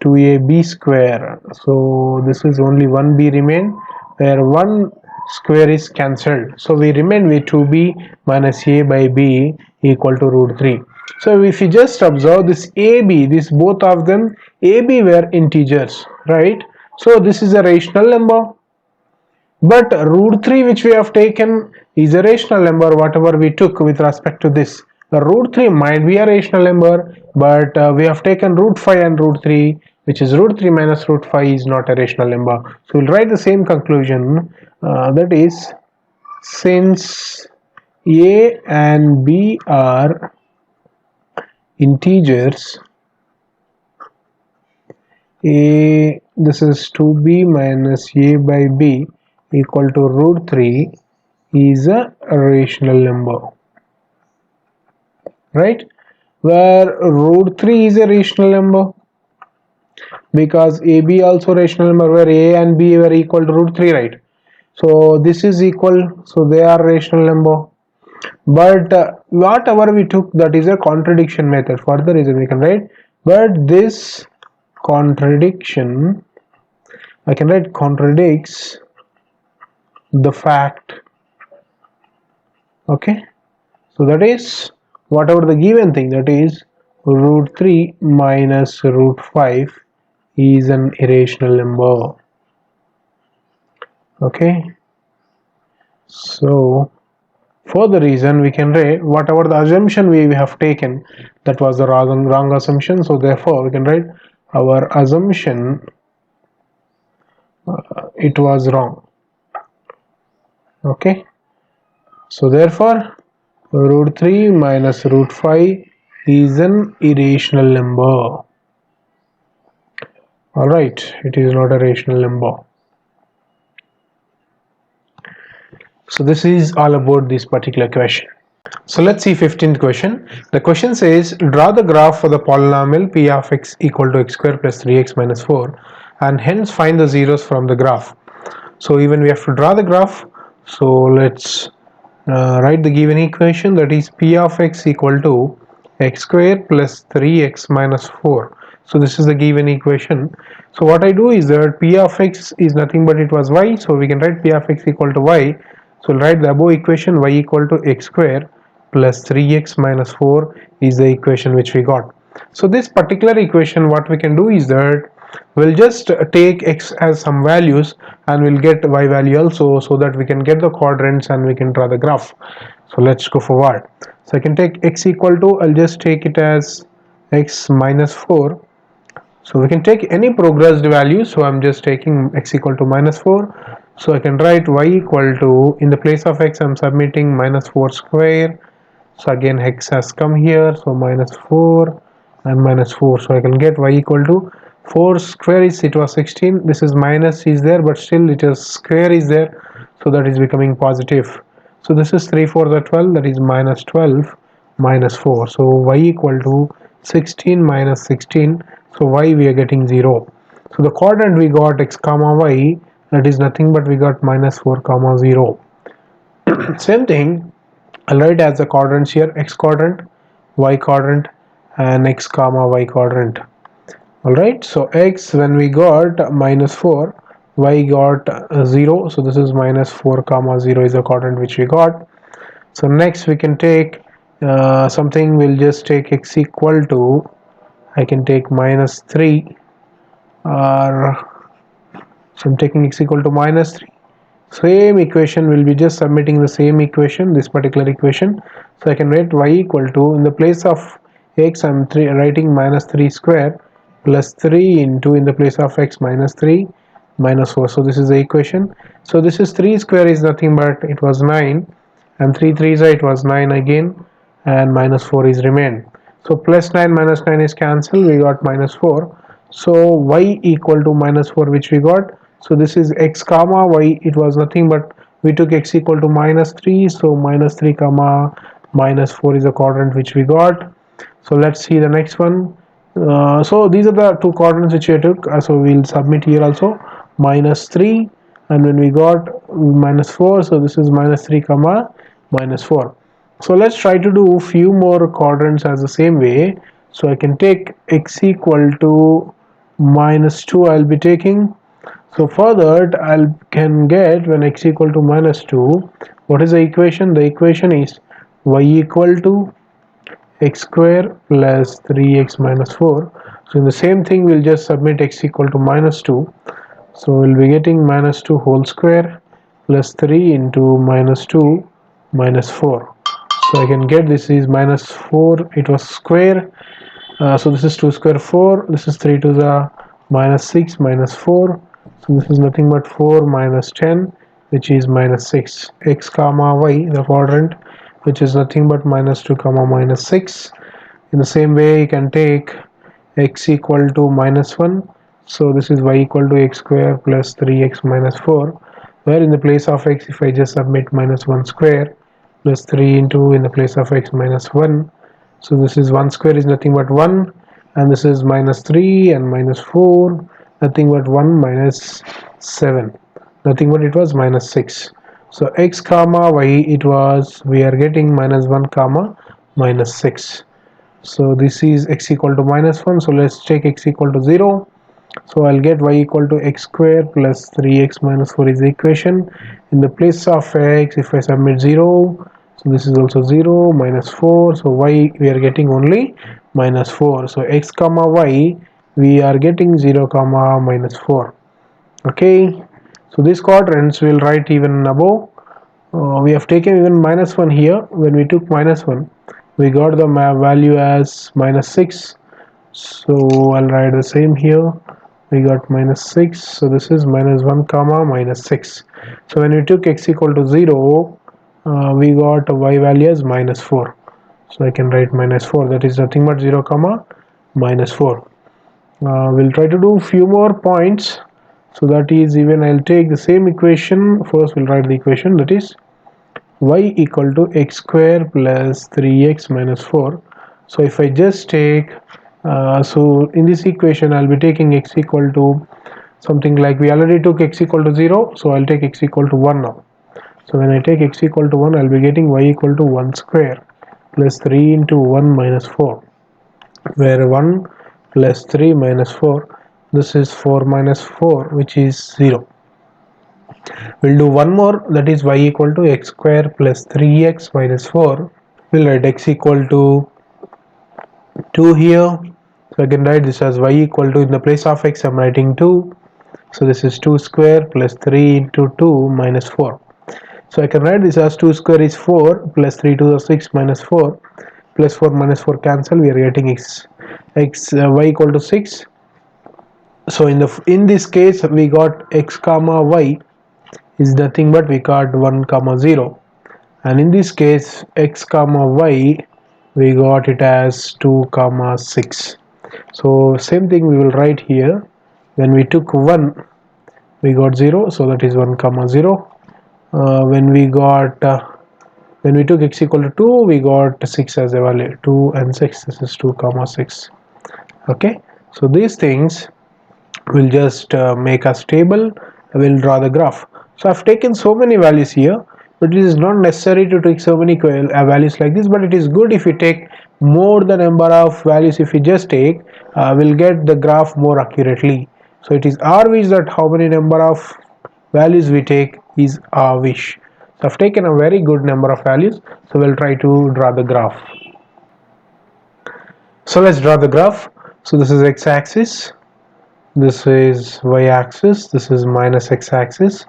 [SPEAKER 1] 2ab square. So this is only 1b remain, where one square is cancelled. So we remain with 2b minus a by b equal to root 3. So if you just observe this ab, this both of them ab were integers, right? So this is a rational number. But root 3 which we have taken is a rational number, whatever we took with respect to this. The root 3 might be a rational number, but we have taken root 5 and root 3, which is root 3 minus root 5 is not a rational number. So we'll write the same conclusion, that is, since a and b are integers, a, this is 2b minus a by b equal to root 3 is a rational number, right? Where root 3 is a rational number because ab also rational number, where a and b were equal to root 3, right? So this is equal, so they are rational number. But whatever we took, that is a contradiction method. For the reason we can write, but this contradiction, I can write, contradicts the fact. Okay, so that is whatever the given thing, that is root 3 minus root 5 is an irrational number. Okay, so for the reason we can write whatever the assumption we have taken, that was the wrong assumption, so therefore we can write our assumption, it was wrong. Okay, so therefore root 3 minus root 5 is an irrational number. Alright, it is not a rational number. So this is all about this particular question. So let's see 15th question. The question says, draw the graph for the polynomial p of x equal to x square plus 3x minus 4 and hence find the zeros from the graph. So even we have to draw the graph. So let's write the given equation, that is p of x equal to x square plus 3x minus 4. So this is the given equation. So what I do is that p of x is nothing but it was y, so we can write p of x equal to y. So we'll write the above equation, y equal to x square plus 3x minus 4 is the equation which we got. So this particular equation, what we can do is that we'll just take x as some values and we'll get y value also, so that we can get the quadrants and we can draw the graph. So let's go forward. So I can take x equal to, I'll just take it as x minus 4. So we can take any progressed value, so I'm just taking x equal to minus 4. So I can write y equal to, in the place of x I'm submitting minus 4 square. So again x has come here, so minus 4 and minus 4. So I can get y equal to 4 square is, it was 16, this is minus is there, but still it is square is there, so that is becoming positive. So this is 3 4 the 12, that is minus 12 minus 4. So y equal to 16 minus 16, so y we are getting 0. So the quadrant we got x comma y, that is nothing but we got minus 4 comma 0. Same thing, I'll write as the quadrants here, x quadrant, y quadrant and x comma y quadrant. Alright, so x, when we got minus 4, y got 0, so this is minus 4 comma 0 is the coordinate which we got. So next we can take something, we'll just take x equal to, I can take minus 3, or so I'm taking x equal to minus 3. Same equation, will be just submitting the same equation, this particular equation. So I can write y equal to, in the place of x I'm writing minus 3 square plus 3 into, in the place of x, minus 3 minus 4. So this is the equation. So this is 3 square is nothing but it was 9, and 3 3s it was 9 again, and minus 4 is remained. So plus 9 minus 9 is cancelled, we got minus 4. So y equal to minus 4 which we got. So this is x comma y, it was nothing but we took x equal to minus 3, so minus 3 comma minus 4 is the coordinate which we got. So let's see the next one. So these are the two coordinates which we took, so we'll submit here also minus 3, and when we got minus 4, so this is minus 3 comma minus 4. So let's try to do few more quadrants as the same way. So I can take x equal to minus 2, I'll be taking. So for that I can get, when x equal to minus 2, what is the equation? The equation is y equal to x square plus 3x minus 4. So in the same thing we'll just submit x equal to minus 2. So we'll be getting minus 2 whole square plus 3 into minus 2 minus 4. So I can get, this is minus 4, it was square. So this is 2 square 4, this is 3 to the minus 6 minus 4. So this is nothing but 4 minus 10, which is minus 6. X comma y, the quadrant, which is nothing but minus 2 comma minus 6. In the same way you can take x equal to minus 1. So this is y equal to x square plus 3x minus 4, where in the place of x, if I just submit minus 1 square plus 3 into, in the place of x, minus 1. So this is 1 square is nothing but 1, and this is minus 3 and minus 4, nothing but 1 minus 7, nothing but it was minus 6. So x comma y, it was, we are getting minus 1 comma minus 6. So this is x equal to minus 1, so let's take x equal to 0. So I'll get y equal to x square plus 3x minus 4 is the equation. In the place of x, if I submit 0, so this is also 0 minus 4, so y we are getting only minus 4. So x comma y, we are getting 0 comma minus 4. Okay, so these quadrants we'll write even above. We have taken even minus 1 here. When we took minus 1, we got the value as minus 6. So I'll write the same here. We got minus 6, so this is minus 1 comma minus 6. So when we took x equal to 0, we got y value as minus 4. So I can write minus 4, that is nothing but 0 comma minus 4. We'll try to do few more points. So that is, even I'll take the same equation. First we'll write the equation, that is y equal to x square plus 3x minus 4. So if I just take, so in this equation I'll be taking x equal to something like, we already took x equal to 0, so I'll take x equal to 1 now. So when I take x equal to 1, I'll be getting y equal to 1 square plus 3 into 1 minus 4, where 1 plus 3 minus 4, this is 4 minus 4, which is 0. We'll do one more, that is y equal to x square plus 3x minus 4. We'll write x equal to 2 here. So I can write this as y equal to, in the place of x I'm writing 2. So this is 2 square plus 3 into 2 minus 4. So I can write this as 2 square is 4 plus 3 to the 6 minus 4, plus 4 minus 4 cancel, we are getting y equal to 6. So in this case we got x comma y is nothing but we got 1 comma 0, and in this case x comma y we got it as 2 comma 6. So same thing we will write here. When we took 1, we got 0, so that is 1 comma 0. When we took x equal to 2, we got 6 as a value, 2 and 6, this is 2 comma 6. Okay, so these things will just make us table. We'll draw the graph. So I've taken so many values here, but it is not necessary to take so many values like this, but it is good if you take more the number of values if we just take, we'll get the graph more accurately. So it is our wish that how many number of values we take is our wish. So I've taken a very good number of values, so we'll try to draw the graph. So let's draw the graph. So this is x-axis, this is y-axis, this is minus x-axis,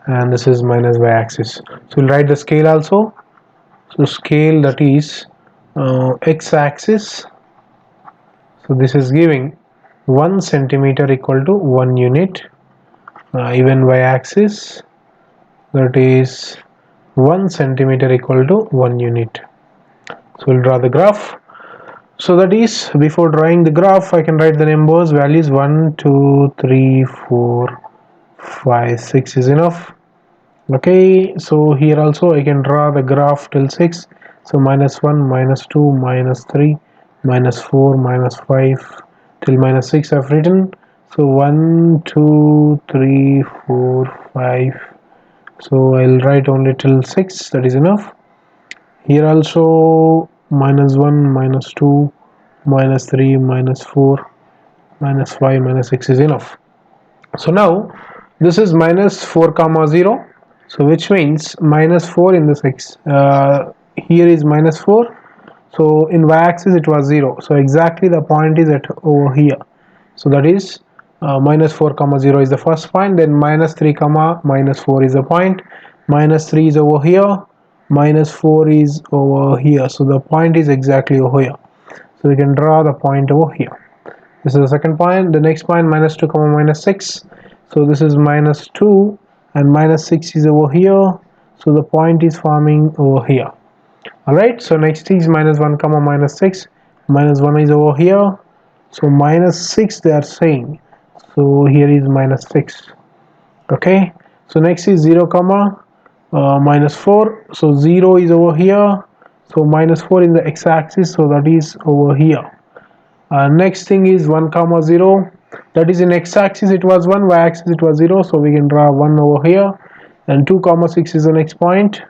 [SPEAKER 1] and this is minus y-axis. So we'll write the scale also. So scale, that is x-axis, so this is giving 1 centimeter equal to 1 unit. Even y-axis, that is 1 centimeter equal to 1 unit. So we'll draw the graph. So that is, before drawing the graph, I can write the numbers, values 1, 2, 3, 4, 5, 6 is enough. Okay, so here also I can draw the graph till 6. So minus 1, minus 2, minus 3, minus 4, minus 5 till minus 6 I've written. So 1, 2, 3, 4, 5. So I'll write only till 6, that is enough. Here also minus 1, minus 2, minus 3, minus 4, minus 5, minus 6 is enough. So now this is minus 4 comma 0, so which means minus 4 in this x, here is minus 4, so in y-axis it was 0, so exactly the point is at over here. So that is minus 4 comma 0 is the first point, then minus 3 comma minus 4 is the point, minus 3 is over here, minus 4 is over here, so the point is exactly over here. So we can draw the point over here. This is the second point. The next point, minus 2 comma minus 6, so this is minus 2 and minus 6 is over here, so the point is forming over here. Alright, so next is minus 1 comma minus 6, minus 1 is over here, so minus 6 they are saying, so here is minus 6. Okay, so next is 0 comma minus 4, so 0 is over here, so minus 4 in the x-axis, so that is over here. Next thing is 1 comma 0, that is in x-axis it was 1, y-axis it was 0, so we can draw 1 over here, and 2 comma 6 is the next point,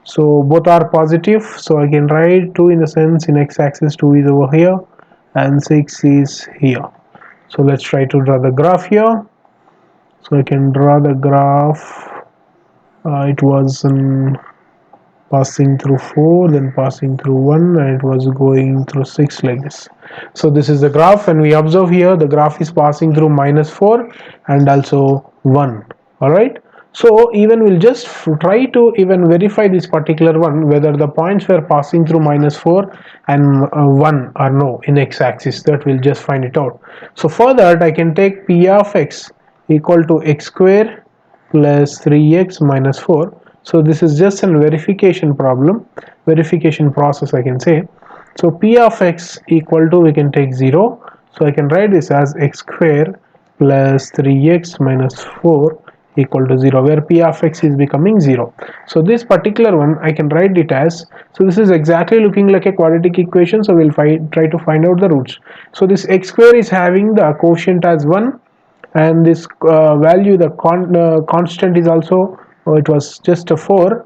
[SPEAKER 1] so both are positive, so I can write 2 in the sense in x-axis 2 is over here and 6 is here. So let's try to draw the graph here. So I can draw the graph. It was passing through 4, then passing through 1, and it was going through 6 like this. So this is the graph, and we observe here the graph is passing through minus 4 and also 1. Alright, so even we'll just try to even verify this particular one, whether the points were passing through minus 4 and 1 or no in x-axis. That we'll just find it out. So for that I can take p of x equal to x square plus 3x minus 4. So this is just a verification problem, verification process I can say. So p of x equal to, we can take 0, so I can write this as x square plus 3x minus 4 equal to 0, where p of x is becoming 0. So this particular one I can write it as, so this is exactly looking like a quadratic equation, so we'll try to find out the roots. So this x square is having the quotient as 1, and this value, the constant is also, it was just a 4,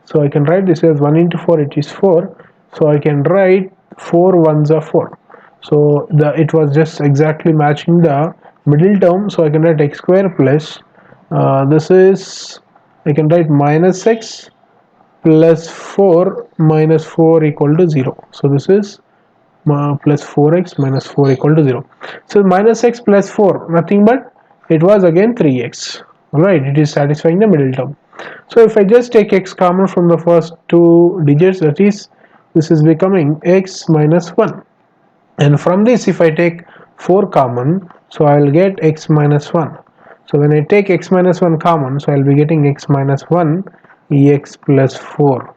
[SPEAKER 1] so I can write this as 1 into 4, it is 4, so I can write 4 ones are 4, so it was just exactly matching the middle term, so I can write x square plus this is, I can write minus x plus 4 minus 4 equal to 0, so this is plus 4x minus 4 equal to 0. So minus x plus 4, nothing but it was again 3x. Alright, it is satisfying the middle term. So if I just take x common from the first two digits, that is, this is becoming x minus 1. And from this, if I take 4 common, so I will get x minus 1. So when I take x minus 1 common, so I will be getting x minus 1 ex plus 4.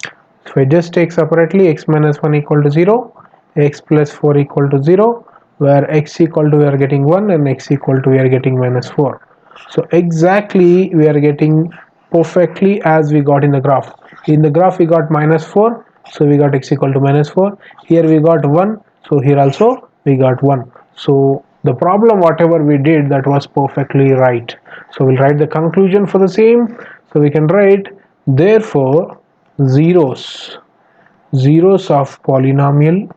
[SPEAKER 1] So if I just take separately x minus 1 equal to 0, x plus 4 equal to 0, where x equal to we are getting 1 and x equal to we are getting minus 4. So exactly we are getting perfectly as we got in the graph. In the graph we got minus 4, so we got x equal to minus 4. Here we got 1, so here also we got 1. So the problem whatever we did, that was perfectly right. So we'll write the conclusion for the same. So we can write, therefore zeros zeros of polynomial.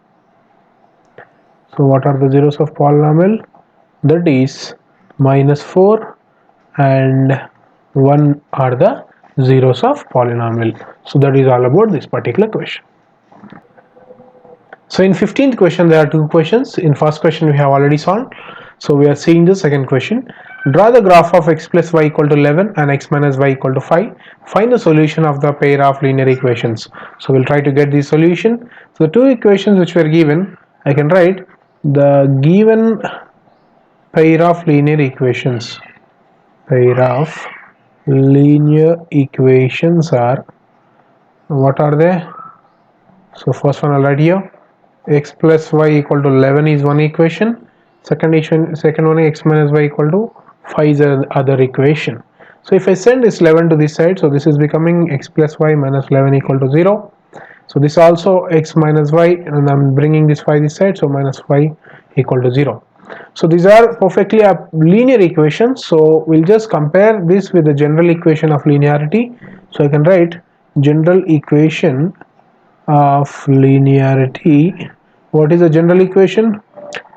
[SPEAKER 1] So what are the zeros of polynomial? That is -4 and 1 are the zeros of polynomial. So that is all about this particular question. So in 15th question there are two questions. In first question we have already solved. So we are seeing the second question. Draw the graph of x plus y equal to 11 and x minus y equal to 5. Find the solution of the pair of linear equations. So we'll try to get the solution. So the two equations which were given, I can write the given pair of linear equations. Pair of linear equations are, what are they? So first one I'll write here, x plus y equal to 11 is one equation. Second one x minus y equal to 5 is the other equation. So if I send this 11 to this side, so this is becoming x plus y minus 11 equal to 0. So this also x minus y, and I'm bringing this 5 this side, so minus 5 equal to 0. So these are perfectly a linear equations. So we'll just compare this with the general equation of linearity. So I can write general equation of linearity. What is the general equation?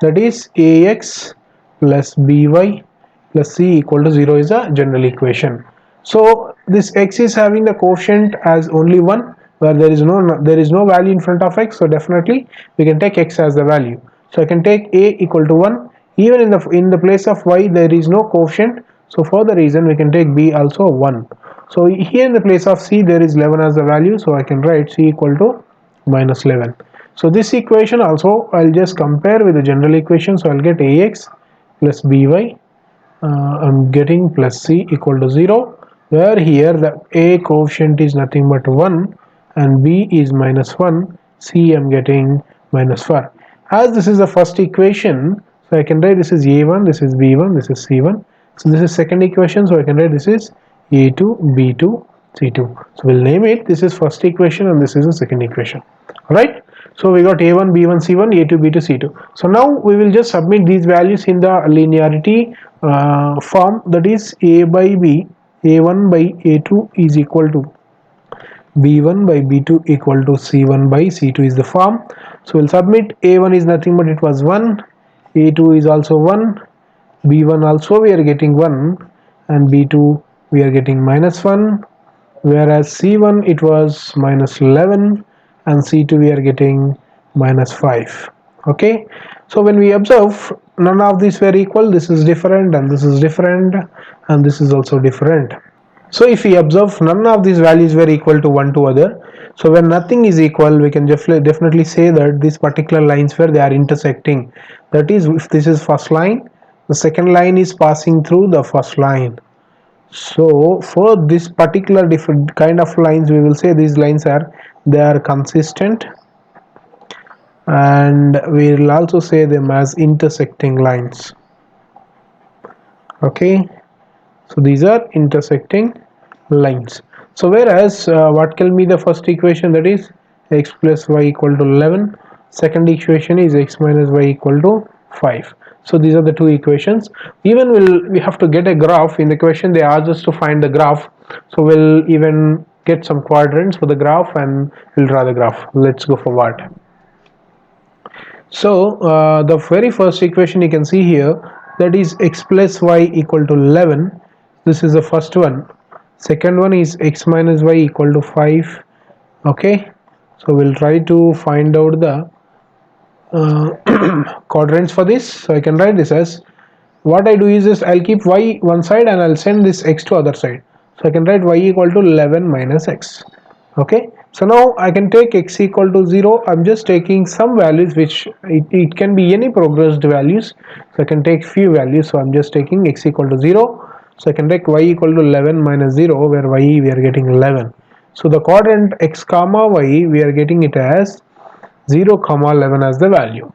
[SPEAKER 1] That is ax plus by plus c equal to 0 is a general equation. So this x is having the quotient as only 1, where there is no value in front of x, so definitely we can take x as the value. So I can take a equal to 1. Even in the place of y there is no quotient, so for the reason we can take b also 1. So here in the place of c there is 11 as the value, so I can write c equal to minus 11. So this equation also I'll just compare with the general equation. So I'll get ax plus by, I'm getting plus c equal to 0, where here the a coefficient is nothing but 1 and b is minus 1, c I'm getting minus 4. As this is the first equation, so I can write this is a1, this is b1, this is c1. So this is second equation, so I can write this is a2, b2, c2. So we'll name it, this is first equation and this is the second equation. Alright, so we got a1, b1, c1, a2, b2, c2. So now we will just submit these values in the linearity form, that is a by b, a1 by a2 is equal to b1 by b2 equal to c1 by c2 is the form. So we'll submit a1 is nothing but it was 1, a2 is also 1, b1 also we are getting 1, and b2 we are getting minus 1, whereas c1 it was minus 11 and c2 we are getting minus 5. Okay, so when we observe none of these were equal, this is different and this is different and this is also different. So if we observe none of these values were equal to one to other, so when nothing is equal we can definitely say that these particular lines where they are intersecting, that is if this is first line, the second line is passing through the first line. So for this particular different kind of lines we will say these lines they are consistent, and we will also say them as intersecting lines. Okay, so these are intersecting lines. So whereas what can be the first equation, that is x plus y equal to 11, second equation is x minus y equal to 5. So these are the two equations. Even we have to get a graph. In the question they asked us to find the graph, so we'll even get some quadrants for the graph and we'll draw the graph. Let's go forward. So the very first equation you can see here, that is x plus y equal to 11. This is the first one. Second one is x minus y equal to 5. Okay, so we'll try to find out the quadrants for this. So I can write this as, what I do is this, I'll keep y one side and I'll send this x to other side. So I can write y equal to 11 minus x. Okay, so now I can take x equal to 0. I'm just taking some values which it can be any progressed values, so I can take few values. So I'm just taking x equal to 0. So I can take y equal to 11 minus 0, where y we are getting 11. So the quadrant x comma y we are getting it as 0 comma 11 as the value.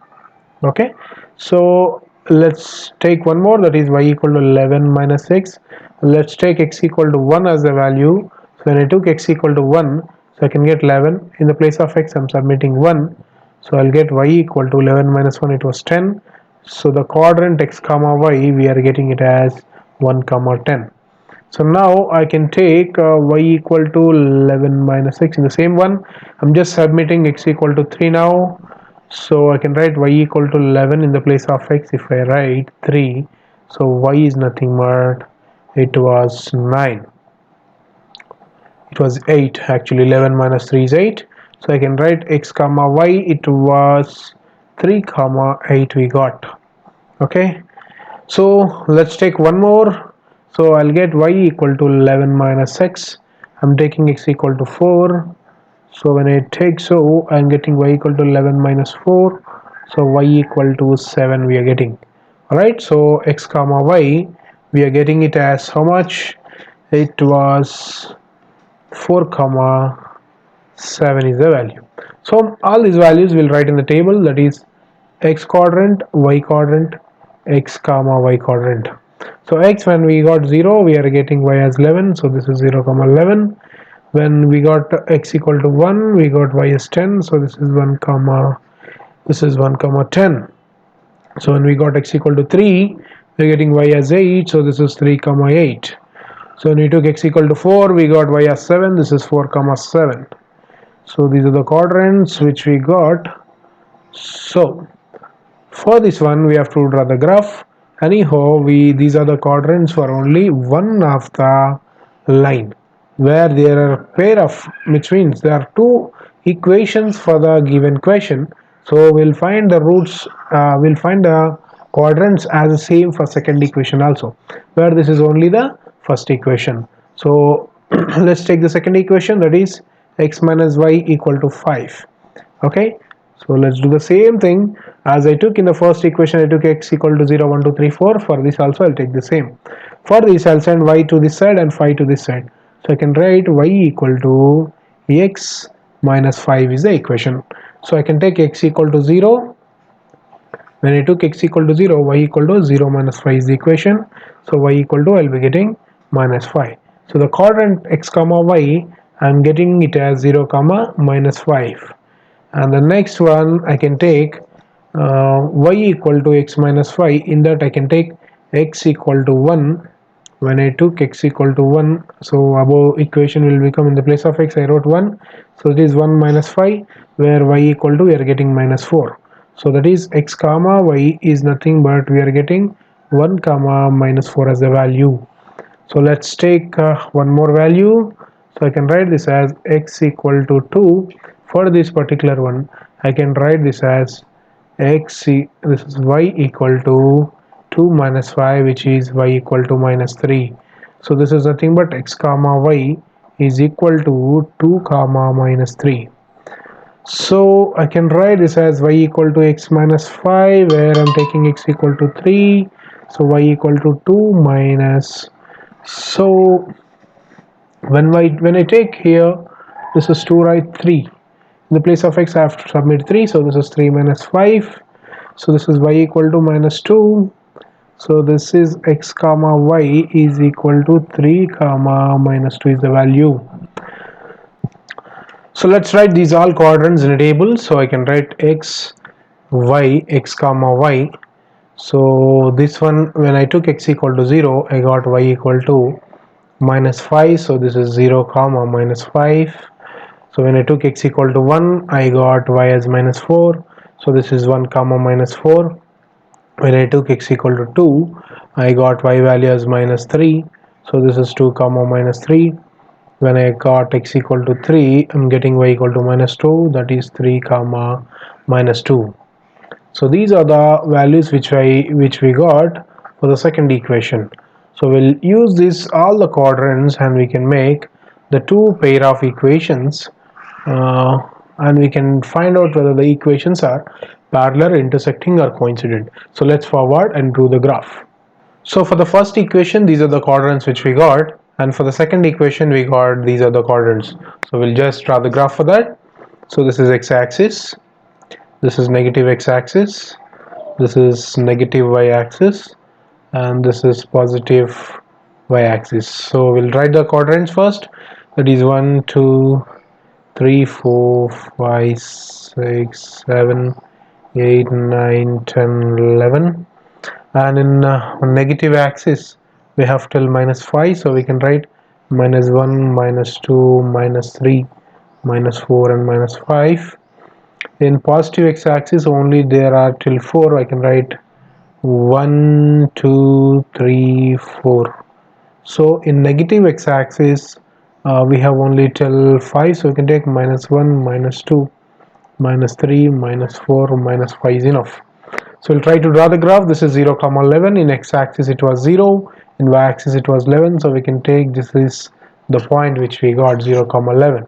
[SPEAKER 1] Okay, so let's take one more, that is y equal to 11 minus x. Let's take x equal to 1 as the value. So when I took x equal to 1, so I can get 11. In the place of x I'm submitting 1, so I'll get y equal to 11 minus 1, it was 10. So the quadrant x comma y we are getting it as 1 comma 10. So now I can take y equal to 11 minus 6 in the same one. I'm just submitting x equal to 3 now. So I can write y equal to 11 in the place of x. If I write 3, so y is nothing but it was 9. It was 8 actually. 11 minus 3 is 8. So I can write x comma y, it was 3 comma 8 we got. Okay, so let's take one more. So I'll get y equal to 11 minus 6. I'm taking x equal to 4. So when I take, so I'm getting y equal to 11 minus 4. So y equal to 7 we are getting. Alright, so x comma y, we are getting it as how much? It was 4 comma 7 is the value. So all these values we'll write in the table, that is x quadrant, y quadrant, x comma y quadrant. So x, when we got 0 we are getting y as 11, so this is 0 comma 11. When we got x equal to 1 we got y as 10, so this is 1 comma 10. So when we got x equal to 3 we're getting y as 8, so this is 3 comma 8. So when we took x equal to 4 we got y as 7, this is 4 comma 7. So these are the quadrants which we got. So for this one we have to draw the graph. Anyhow, these are the quadrants for only one of the line, where there are pair of, which means there are two equations for the given question. So we'll find the roots, we'll find the quadrants as the same for second equation also, where this is only the first equation. So let's take the second equation, that is x minus y equal to 5. Okay, so let's do the same thing as I took in the first equation. I took x equal to 0 1 2 3 4. For this also I'll take the same. For this I'll send y to this side and 5 to this side, so I can write y equal to x minus 5 is the equation. So I can take x equal to 0. When I took x equal to 0, y equal to 0 minus 5 is the equation. So y equal to, I'll be getting minus 5. So the quadrant x comma y, I'm getting it as 0 comma minus 5. And the next one I can take y equal to x minus 5. In that I can take x equal to 1. When I took x equal to 1, so above equation will become, in the place of x I wrote 1, so it is 1 minus 5, where y equal to, we are getting minus 4. So that is x comma y is nothing but we are getting 1 comma minus 4 as the value. So let's take one more value. So I can write this as x equal to 2. For this particular one I can write this as this is y equal to 2 minus 5, which is y equal to minus 3. So this is nothing but x comma y is equal to 2 comma minus 3. So I can write this as y equal to x minus 5, where I'm taking x equal to 3. So y equal to 2 minus, so when I take here, this is 2, write 3. In the place of x I have to submit 3, so this is 3 minus 5. So this is y equal to minus 2. So this is x comma y is equal to 3 comma minus 2 is the value. So let's write these all quadrants in a table. So I can write x, y, x comma y. So this one, when I took x equal to 0, I got y equal to minus 5. So this is 0 comma minus 5. So when I took x equal to 1, I got y as minus 4. So this is 1 comma minus 4. When I took x equal to 2, I got y value as minus 3. So this is 2 comma minus 3. When I got x equal to 3, I'm getting y equal to minus 2, that is 3 comma minus 2. So these are the values which we got for the second equation. So we'll use this all the quadrants and we can make the two pair of equations, and we can find out whether the equations are parallel, intersecting or coincident. So let's forward and draw the graph. So for the first equation, these are the quadrants which we got, and for the second equation we got these are the quadrants. So we'll just draw the graph for that. So this is x-axis, this is negative x-axis, this is negative y-axis, and this is positive y-axis. So we'll write the quadrants first. That is 1 2 3 4 5 6 7 8 9 10 11. And in negative axis we have till minus 5, so we can write minus 1, minus 2, minus 3, minus 4 and minus 5. In positive x-axis only there are till 4. I can write 1, 2, 3, 4. So in negative x-axis we have only till 5, so we can take minus 1, minus 2, minus 3, minus 4, minus 5 is enough. So we'll try to draw the graph. This is 0, 11. In x-axis it was 0, in y-axis it was 11, so we can take this is the point which we got, 0, 11.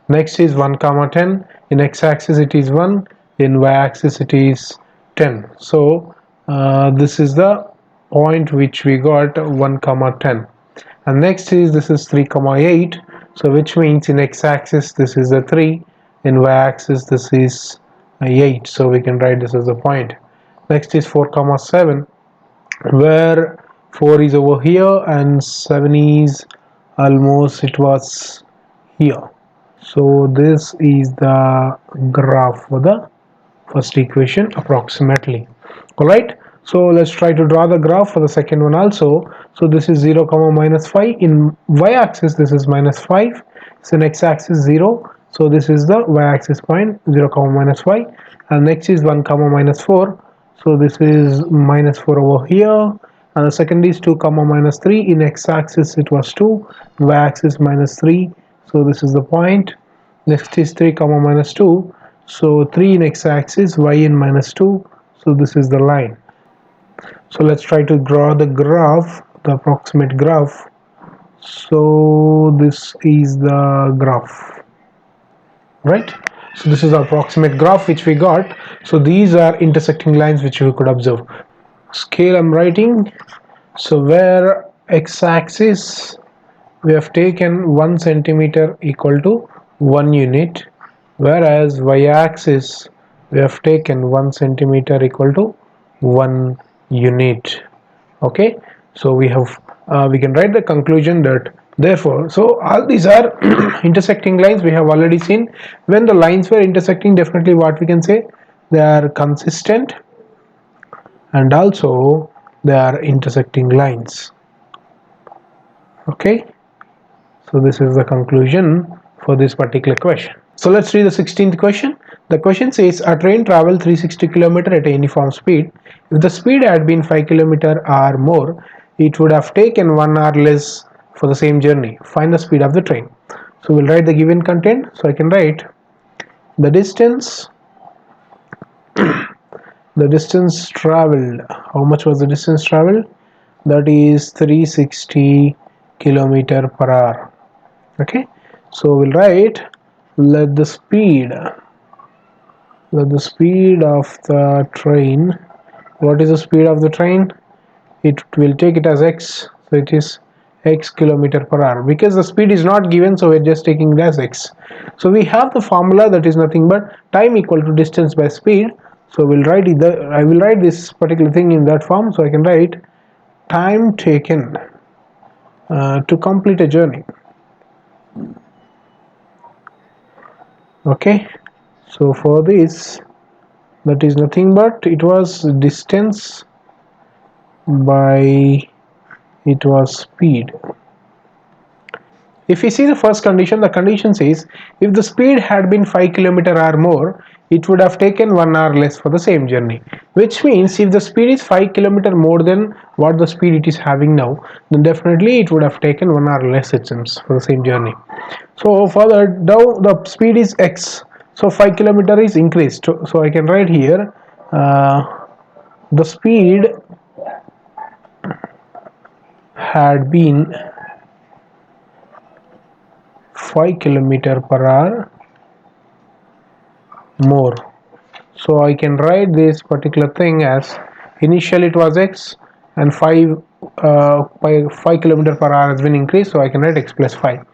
[SPEAKER 1] Next is 1, 10. In x-axis it is 1, in y-axis it is 10. So this is the point which we got, 1, 10. And next is this is 3, 8. So which means in x-axis this is the 3, in y-axis this is 8. So we can write this as a point. Next is 4, 7, where 4 is over here and 7 is almost it was here. So this is the graph for the first equation approximately. Alright, so let's try to draw the graph for the second one also. So this is 0, minus 5. In y-axis this is minus 5. So in x-axis 0. So this is the y-axis point, 0, minus 5. And next is 1, minus 4. So this is minus 4 over here. And the second is 2, minus 3. In x-axis it was 2. Y-axis minus 3. So this is the point. Next is 3, minus 2. So 3 in x-axis, y in minus 2. So this is the line. So let's try to draw the graph, the approximate graph. So this is the graph, right? So this is the approximate graph which we got. So these are intersecting lines which you could observe. Scale I'm writing. So where x-axis we have taken 1 centimeter equal to 1 unit, whereas y-axis we have taken 1 centimeter equal to 1 unit. Okay, so we have we can write the conclusion that therefore, so all these are intersecting lines. We have already seen when the lines were intersecting, definitely what we can say, they are consistent and also they are intersecting lines. Okay, so this is the conclusion for this particular question. So let's read the 16th question. The question says a train traveled 360 km at a uniform speed. If the speed had been 5 km or more, it would have taken 1 hour less for the same journey. Find the speed of the train. So we'll write the given content. So I can write the distance traveled. How much was the distance traveled? That is 360 km per hour. Okay, so we'll write let the speed of the train. What is the speed of the train? It will take it as x, so it is x kilometer per hour. Because the speed is not given, so we're just taking it as x. So we have the formula that is nothing but time equal to distance by speed. So we'll write either, I will write this particular thing in that form. So I can write time taken to complete a journey. Okay, so for this, that is nothing but it was distance by it was speed. If we see the first condition, the condition says if the speed had been 5 km or more, it would have taken 1 hour less for the same journey. Which means if the speed is 5 km more than what the speed it is having now, then definitely it would have taken 1 hour less, it seems, for the same journey. So further down the speed is x, so 5 km is increased. So I can write here the speed had been 5 km per hour more. So I can write this particular thing as initially it was x and 5 km per hour has been increased, so I can write x plus 5.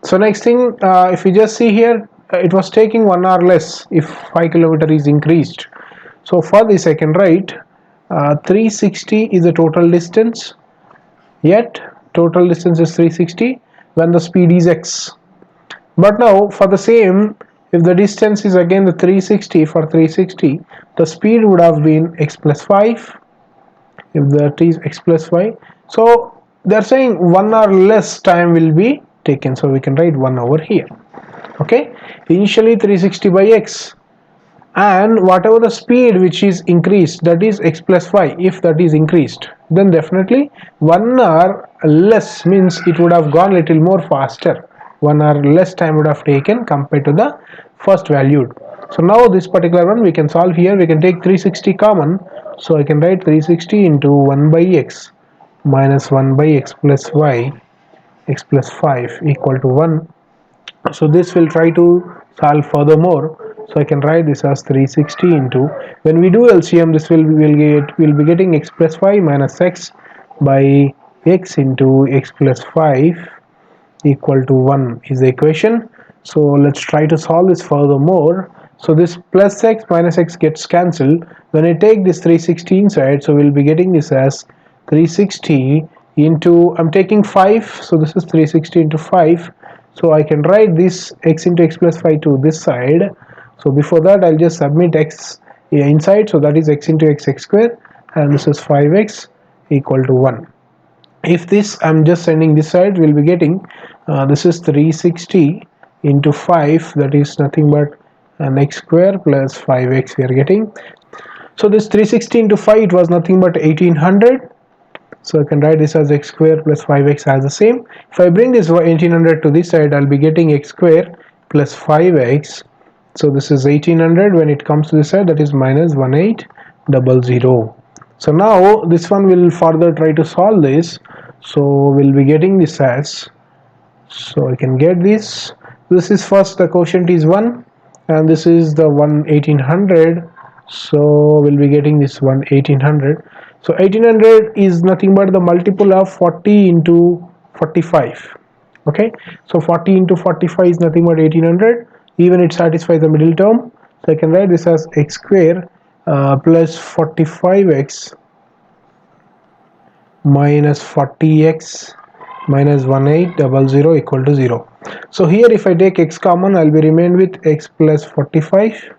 [SPEAKER 1] So next thing, if you just see here, it was taking 1 hour less if 5 km is increased. So for this I can write 360 is the total distance, yet total distance is 360 when the speed is x. But now for the same, if the distance is again the 360, for 360 the speed would have been x plus 5, if that is x plus 5. So they're saying 1 or less time will be taken, so we can write 1 over here. Okay, initially 360 by x, and whatever the speed which is increased, that is x plus y. If that is increased, then definitely 1 or less means it would have gone little more faster. 1 or less time would have taken compared to the first valued. So now this particular one we can solve here. We can take 360 common, so I can write 360 into 1 by x minus 1 by x plus y, x plus 5 equal to 1. So this will try to solve furthermore, so I can write this as 360 into, when we do LCM, this will be getting x plus 5 minus x by x into x plus 5 equal to 1 is the equation. So let's try to solve this furthermore. So this plus x minus x gets cancelled when I take this 360 inside, so we'll be getting this as 360 into, I'm taking 5, so this is 360 into 5. So I can write this x into x plus 5 to this side. So before that I'll just submit x inside, so that is x into x square, and this is 5x equal to 1. If this I'm just sending this side, we'll be getting this is 360 into 5, that is nothing but an x square plus 5x we are getting. So this 360 into 5, it was nothing but 1800. So I can write this as x square plus 5x as the same. If I bring this 1800 to this side, I'll be getting x square plus 5x. So this is 1800. When it comes to this side, that is minus 1800. So now this one will further try to solve this. So we'll be getting this as, so I can get this. This is first the quotient is 1, and this is the 1800. So we'll be getting this 1800. So 1800 is nothing but the multiple of 40 into 45. Okay, so 40 into 45 is nothing but 1800. Even it satisfies the middle term. So I can write this as x square plus 45x minus 40x minus 1800 equal to 0. So here if I take x common, I'll be remain with x plus 45.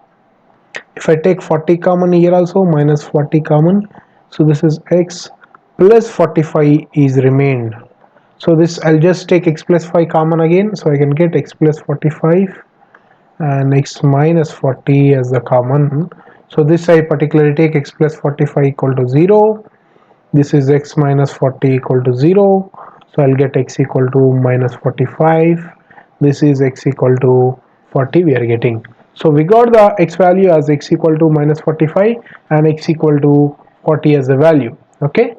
[SPEAKER 1] If I take 40 common here also, minus 40 common, so this is x plus 45 is remained. So this I'll just take x plus 5 common again, so I can get x plus 45 and x minus 40 as the common. So this I particularly take x plus 45 equal to 0. This is x minus 40 equal to 0. So I'll get x equal to minus 45. This is x equal to 40 we are getting. So we got the x value as x equal to minus 45 and x equal to 40 as the value. Okay.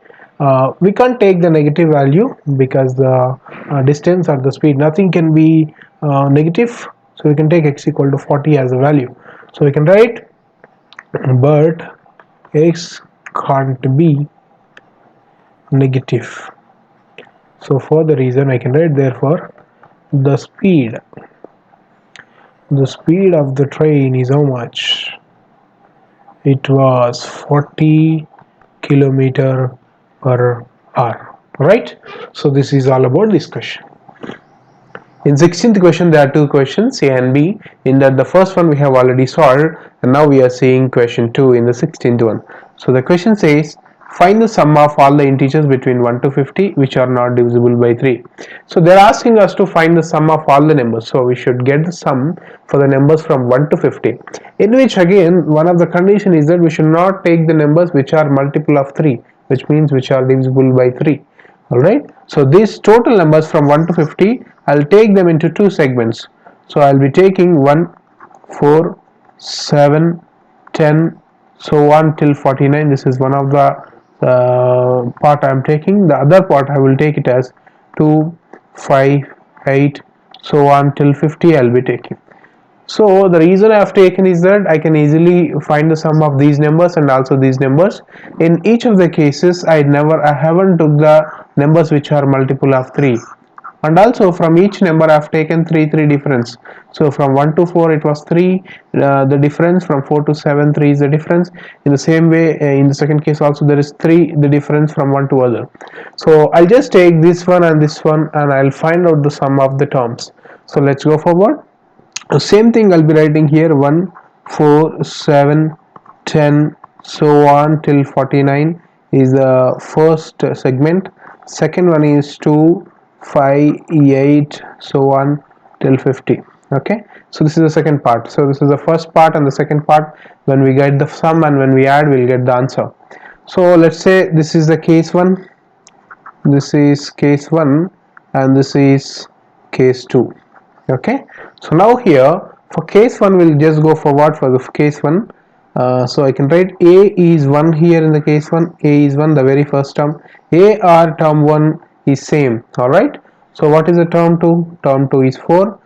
[SPEAKER 1] We can't take the negative value because the distance or the speed, nothing can be negative. So we can take x equal to 40 as a value. So we can write, but x can't be negative. So for the reason I can write, therefore the speed of the train is how much? It was 40 kilometer per hour, right? So this is all about this question. In 16th question there are two questions, A and B. In that the first one we have already solved, and now we are seeing question 2 in the 16th one. So the question says, find the sum of all the integers between 1 to 50 which are not divisible by 3. So they are asking us to find the sum of all the numbers. So we should get the sum for the numbers from 1 to 50, in which again one of the condition is that we should not take the numbers which are multiple of 3, which means which are divisible by 3. Alright, so these total numbers from 1 to 50, I'll take them into two segments. So I'll be taking 1, 4, 7, 10, so on till 49. This is one of the part I'm taking. The other part I will take it as 2, 5, 8, so on till 50 I'll be taking. So the reason I have taken is that I can easily find the sum of these numbers and also these numbers. In each of the cases I haven't took the numbers which are multiple of 3, and also from each number I have taken 3 difference. So from 1 to 4 it was 3 the difference, from 4 to 7 3 is the difference. In the same way in the second case also there is 3 the difference from one to other. So I'll just take this one and this one and I'll find out the sum of the terms. So let's go forward. Same thing I'll be writing here, 1, 4, 7, 10, so on till 49 is the first segment. second one is 2, 5, 8, so on till 50. Okay, so this is the second part. So this is the first part, and the second part, when we get the sum and when we add, we'll get the answer. So let's say this is the case 1, this is case 1, and this is case 2. Okay, so now here for case 1 we'll just go forward for the case 1. So I can write a is 1 here in the case 1. A is 1, the very first term. A or term 1 is same. Alright, so what is the term 2? Term 2 is 4.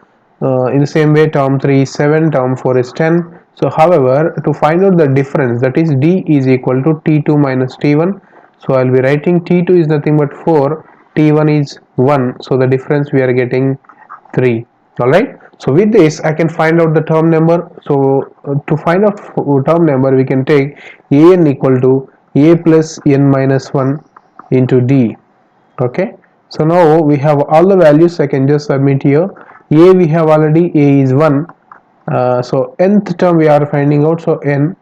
[SPEAKER 1] In the same way, term 3 is 7, term 4 is 10. So however, to find out the difference, that is d is equal to t2 minus t1. So I'll be writing t2 is nothing but 4, t1 is 1, so the difference we are getting 3. Alright, so with this I can find out the term number. So to find out term number, we can take an equal to a plus n minus 1 into d. Okay, so now we have all the values. I can just submit here. A we have already, a is 1. So nth term we are finding out, so n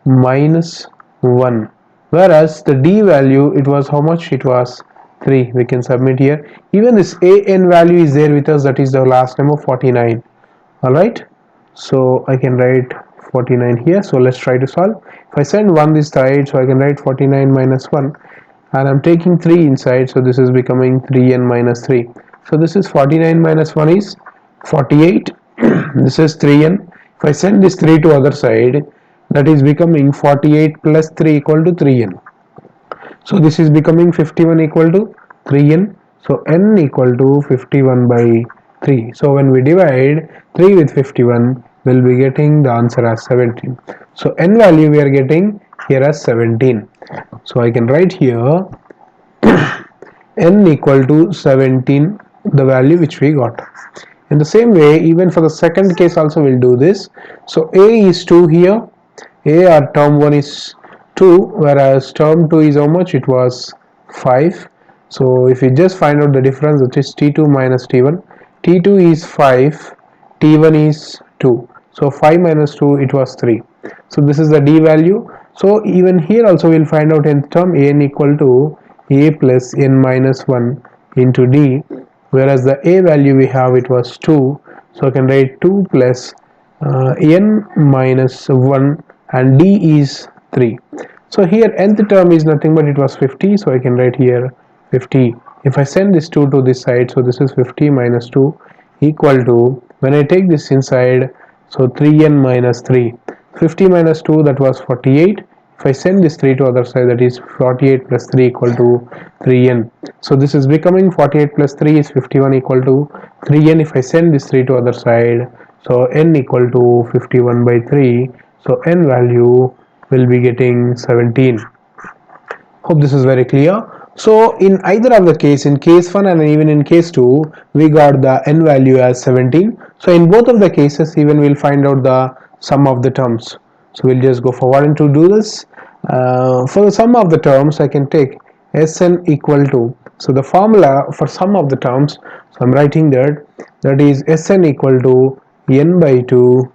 [SPEAKER 1] minus 1, whereas the d value, it was how much? It was 3. We can submit here. Even this an value is there with us, that is the last number 49. Alright, so I can write 49 here. So let's try to solve. If I send 1 this side, so I can write 49 minus 1, and I'm taking 3 inside, so this is becoming 3n minus 3. So this is 49 minus 1 is 48. This is 3n. If I send this 3 to other side, that is becoming 48 plus 3 equal to 3n. So this is becoming 51 equal to 3n. So n equal to 51 by 3. So when we divide 3 with 51, we'll be getting the answer as 17. So n value we are getting here as 17. So I can write here n equal to 17, the value which we got. In the same way, even for the second case also we'll do this. So a is 2 here. A or term 1 is 2, whereas term 2 is how much? It was 5. So if we just find out the difference, that is t2 minus t1. T2 is 5, t1 is 2. So 5 minus 2, it was 3. So this is the d value. So even here also we'll find out nth term, an equal to a plus n minus 1 into d, whereas the a value we have, it was 2. So I can write 2 plus n minus 1, and d is 3. So here nth term is nothing but it was 50, so I can write here 50. If I send this 2 to this side, so this is 50 minus 2 equal to, when I take this inside, so 3n minus 3. 50 minus 2, that was 48. If I send this 3 to other side, that is 48 plus 3 equal to 3n. So this is becoming 48 plus 3 is 51 equal to 3n. If I send this 3 to other side, so n equal to 51 by 3. So n value will be getting 17. Hope this is very clear. So in either of the case, in case 1 and even in case 2, we got the n value as 17. So in both of the cases, even we'll find out the sum of the terms. So we'll just go forward and to do this. For the sum of the terms, I can take Sn equal to, so the formula for sum of the terms, so I'm writing that is Sn equal to n by 2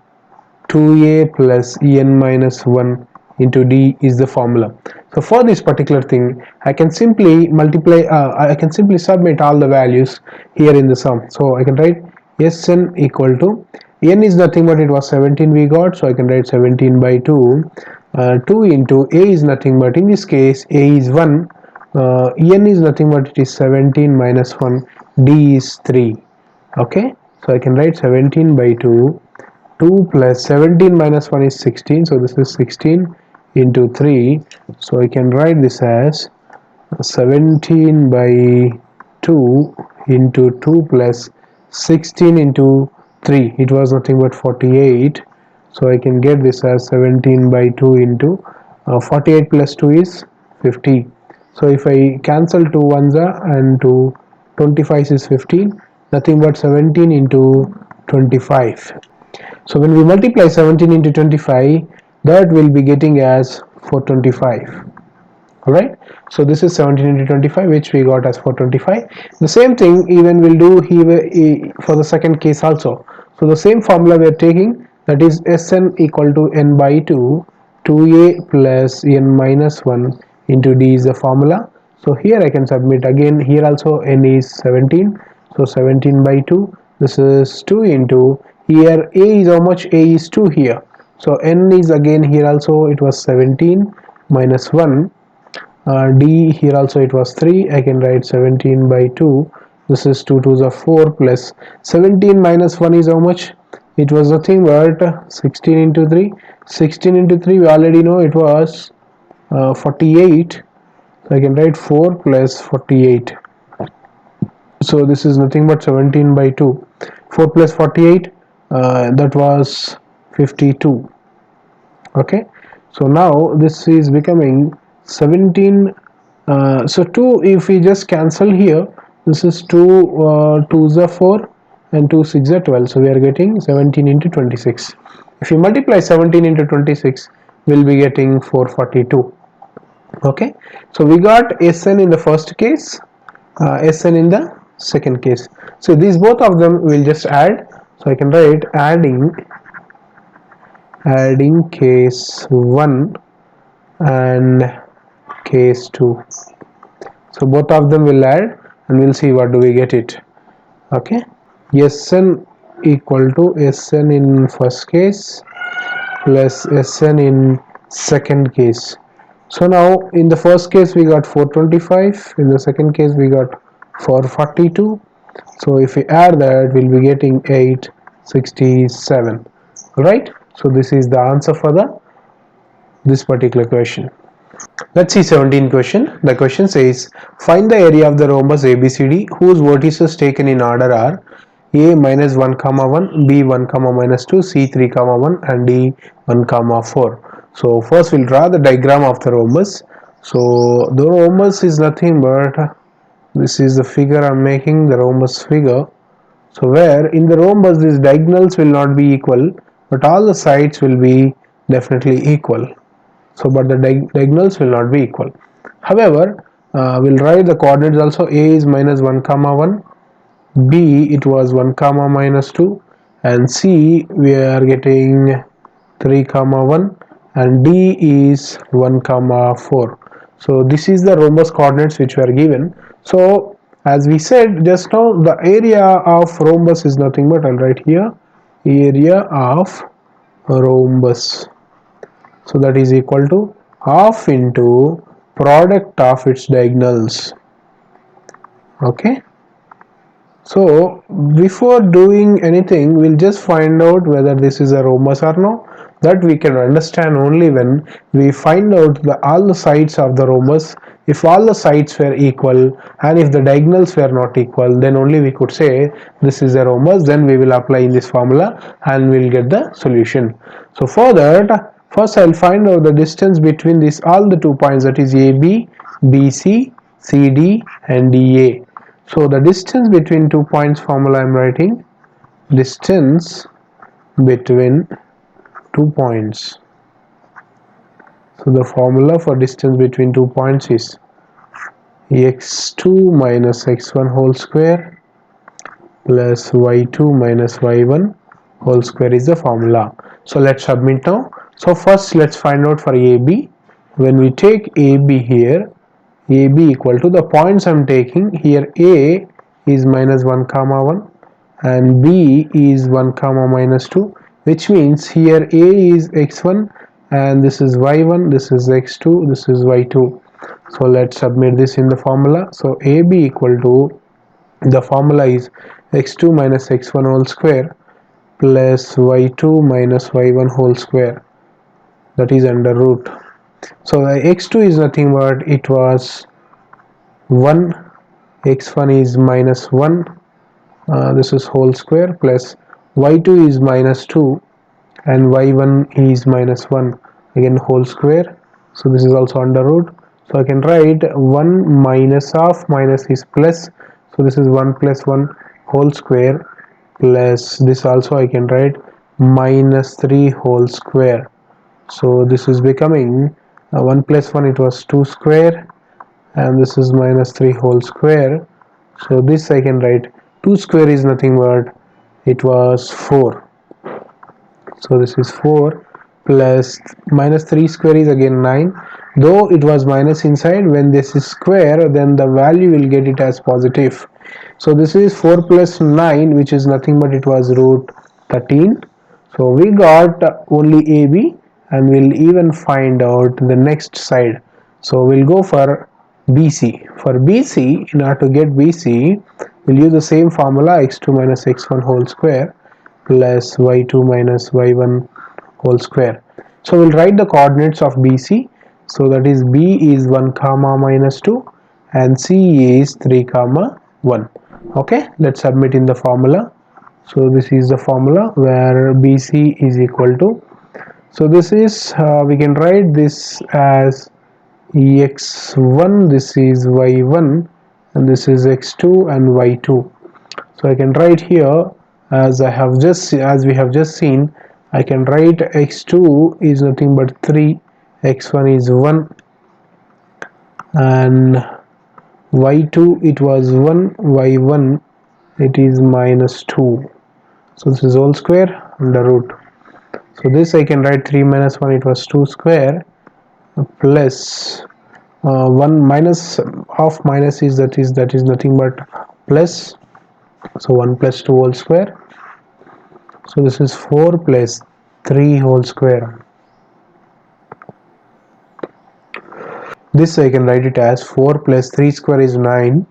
[SPEAKER 1] 2a plus en minus 1 into d is the formula. So for this particular thing, I can simply multiply, I can simply submit all the values here in the sum. So I can write Sn equal to, n is nothing but it was 17 we got, so I can write 17 by 2. 2 into a is nothing but, in this case a is 1, n is nothing but it is 17 minus 1, d is 3. Okay, so I can write 17 by 2. 2 plus 17 minus 1 is 16, so this is 16 into 3. So I can write this as 17 by 2 into 2 plus 16 into 3. It was nothing but 48. So I can get this as 17 by 2 into 48 plus 2 is 50. So if I cancel 2 ones and 2 25 is 15, nothing but 17 into 25. So when we multiply 17 into 25, that will be getting as 425. Alright, so this is 17 into 25, which we got as 425. The same thing even we'll do here for the second case also. So the same formula we are taking, that is Sn equal to n by 2, 2a plus n minus 1 into d is the formula. So here I can submit again. Here also n is 17, so 17 by 2, this is 2 into, here a is how much? A is 2 here, so n is again here also it was 17 minus 1. D here also it was 3. I can write 17 by 2, this is 2 2s are 4, plus 17 minus 1 is how much? It was nothing but 16 into 3. 16 into 3 we already know it was 48, so I can write 4 plus 48, so this is nothing but 17 by 2. 4 plus 48, that was 52. Okay, so now this is becoming 17, so 2, if we just cancel here, this is 2 2s are 4 and 2 6 are 12, so we are getting 17 into 26. If you multiply 17 into 26, we'll be getting 442. Okay, so we got Sn in the first case, Sn in the second case. So these both of them will just add, so I can write adding case 1 and case 2. So both of them will add and we'll see what do we get it. Okay, Sn equal to Sn in first case plus Sn in second case. So now in the first case we got 425, in the second case we got 442. So if we add that, we'll be getting 867. Right? So this is the answer for this particular question. Let's see 17th question. The question says, find the area of the rhombus ABCD whose vertices taken in order are A minus 1 comma 1, B 1 comma minus 2, C 3 comma 1 and D 1 comma 4. So first we'll draw the diagram of the rhombus. So the rhombus is nothing but, this is the figure I'm making, the rhombus figure. So where in the rhombus these diagonals will not be equal, but all the sides will be definitely equal. So but the diagonals will not be equal. However, we'll write the coordinates also. A is minus 1 comma 1, B it was 1 comma minus 2, and C we are getting 3 comma 1, and D is 1 comma 4. So this is the rhombus coordinates which were given. So as we said just now, the area of rhombus is nothing but, I'll write here, area of rhombus. So that is equal to half into product of its diagonals. Okay, so before doing anything, we'll just find out whether this is a rhombus or no. That we can understand only when we find out all the sides of the rhombus. If all the sides were equal and if the diagonals were not equal, then only we could say this is a rhombus. Then we will apply in this formula and we'll get the solution. So for that, first I'll find out the distance between these all the 2 points, that is AB, BC, CD and DA. So the distance between 2 points formula I'm writing, distance between 2 points. So the formula for distance between 2 points is x2 minus x1 whole square plus y2 minus y1 whole square is the formula. So let's submit now. So first let's find out for AB. When we take AB here, AB equal to the points I'm taking here, A is minus 1 comma 1 and B is 1 comma minus 2, which means here A is x1 and this is y1, this is x2, this is y2. So let's submit this in the formula. So AB equal to, the formula is x2 minus x1 whole square plus y2 minus y1 whole square, that is under root. So the x2 is nothing but it was 1, x1 is minus 1, this is whole square, plus y2 is minus 2 and y1 is minus 1, again whole square. So this is also under root. So I can write 1 minus of minus is plus, so this is 1 plus 1 whole square plus this also I can write minus 3 whole square. So this is becoming 1 plus 1, it was 2 square and this is minus 3 whole square. So this I can write 2 square is nothing but it was 4. So this is 4 plus minus 3 square is again 9 though it was minus inside, when this is square then the value will get it as positive. So this is 4 plus 9, which is nothing but it was root 13. So we got only AB, and we'll even find out the next side. So we'll go for BC. For BC, in order to get BC, we'll use the same formula, x2 minus x1 whole square plus y2 minus y1 whole square. So we'll write the coordinates of BC. So that is B is 1 comma minus 2 and C is 3 comma 1. Okay, let's submit in the formula. So this is the formula where BC is equal to, so this is we can write this as x1, this is y1, and this is x2 and y2. So I can write here, as we have just seen, I can write x2 is nothing but 3, x1 is 1, and y2 it was 1, y1 it is minus 2. So this is whole square under root. So this I can write 3 minus 1, it was 2 square, plus 1 minus of minus is that is nothing but plus. So 1 plus 2 whole square. So this is 4 plus 3 whole square. This I can write it as 4 plus 3 square is 9.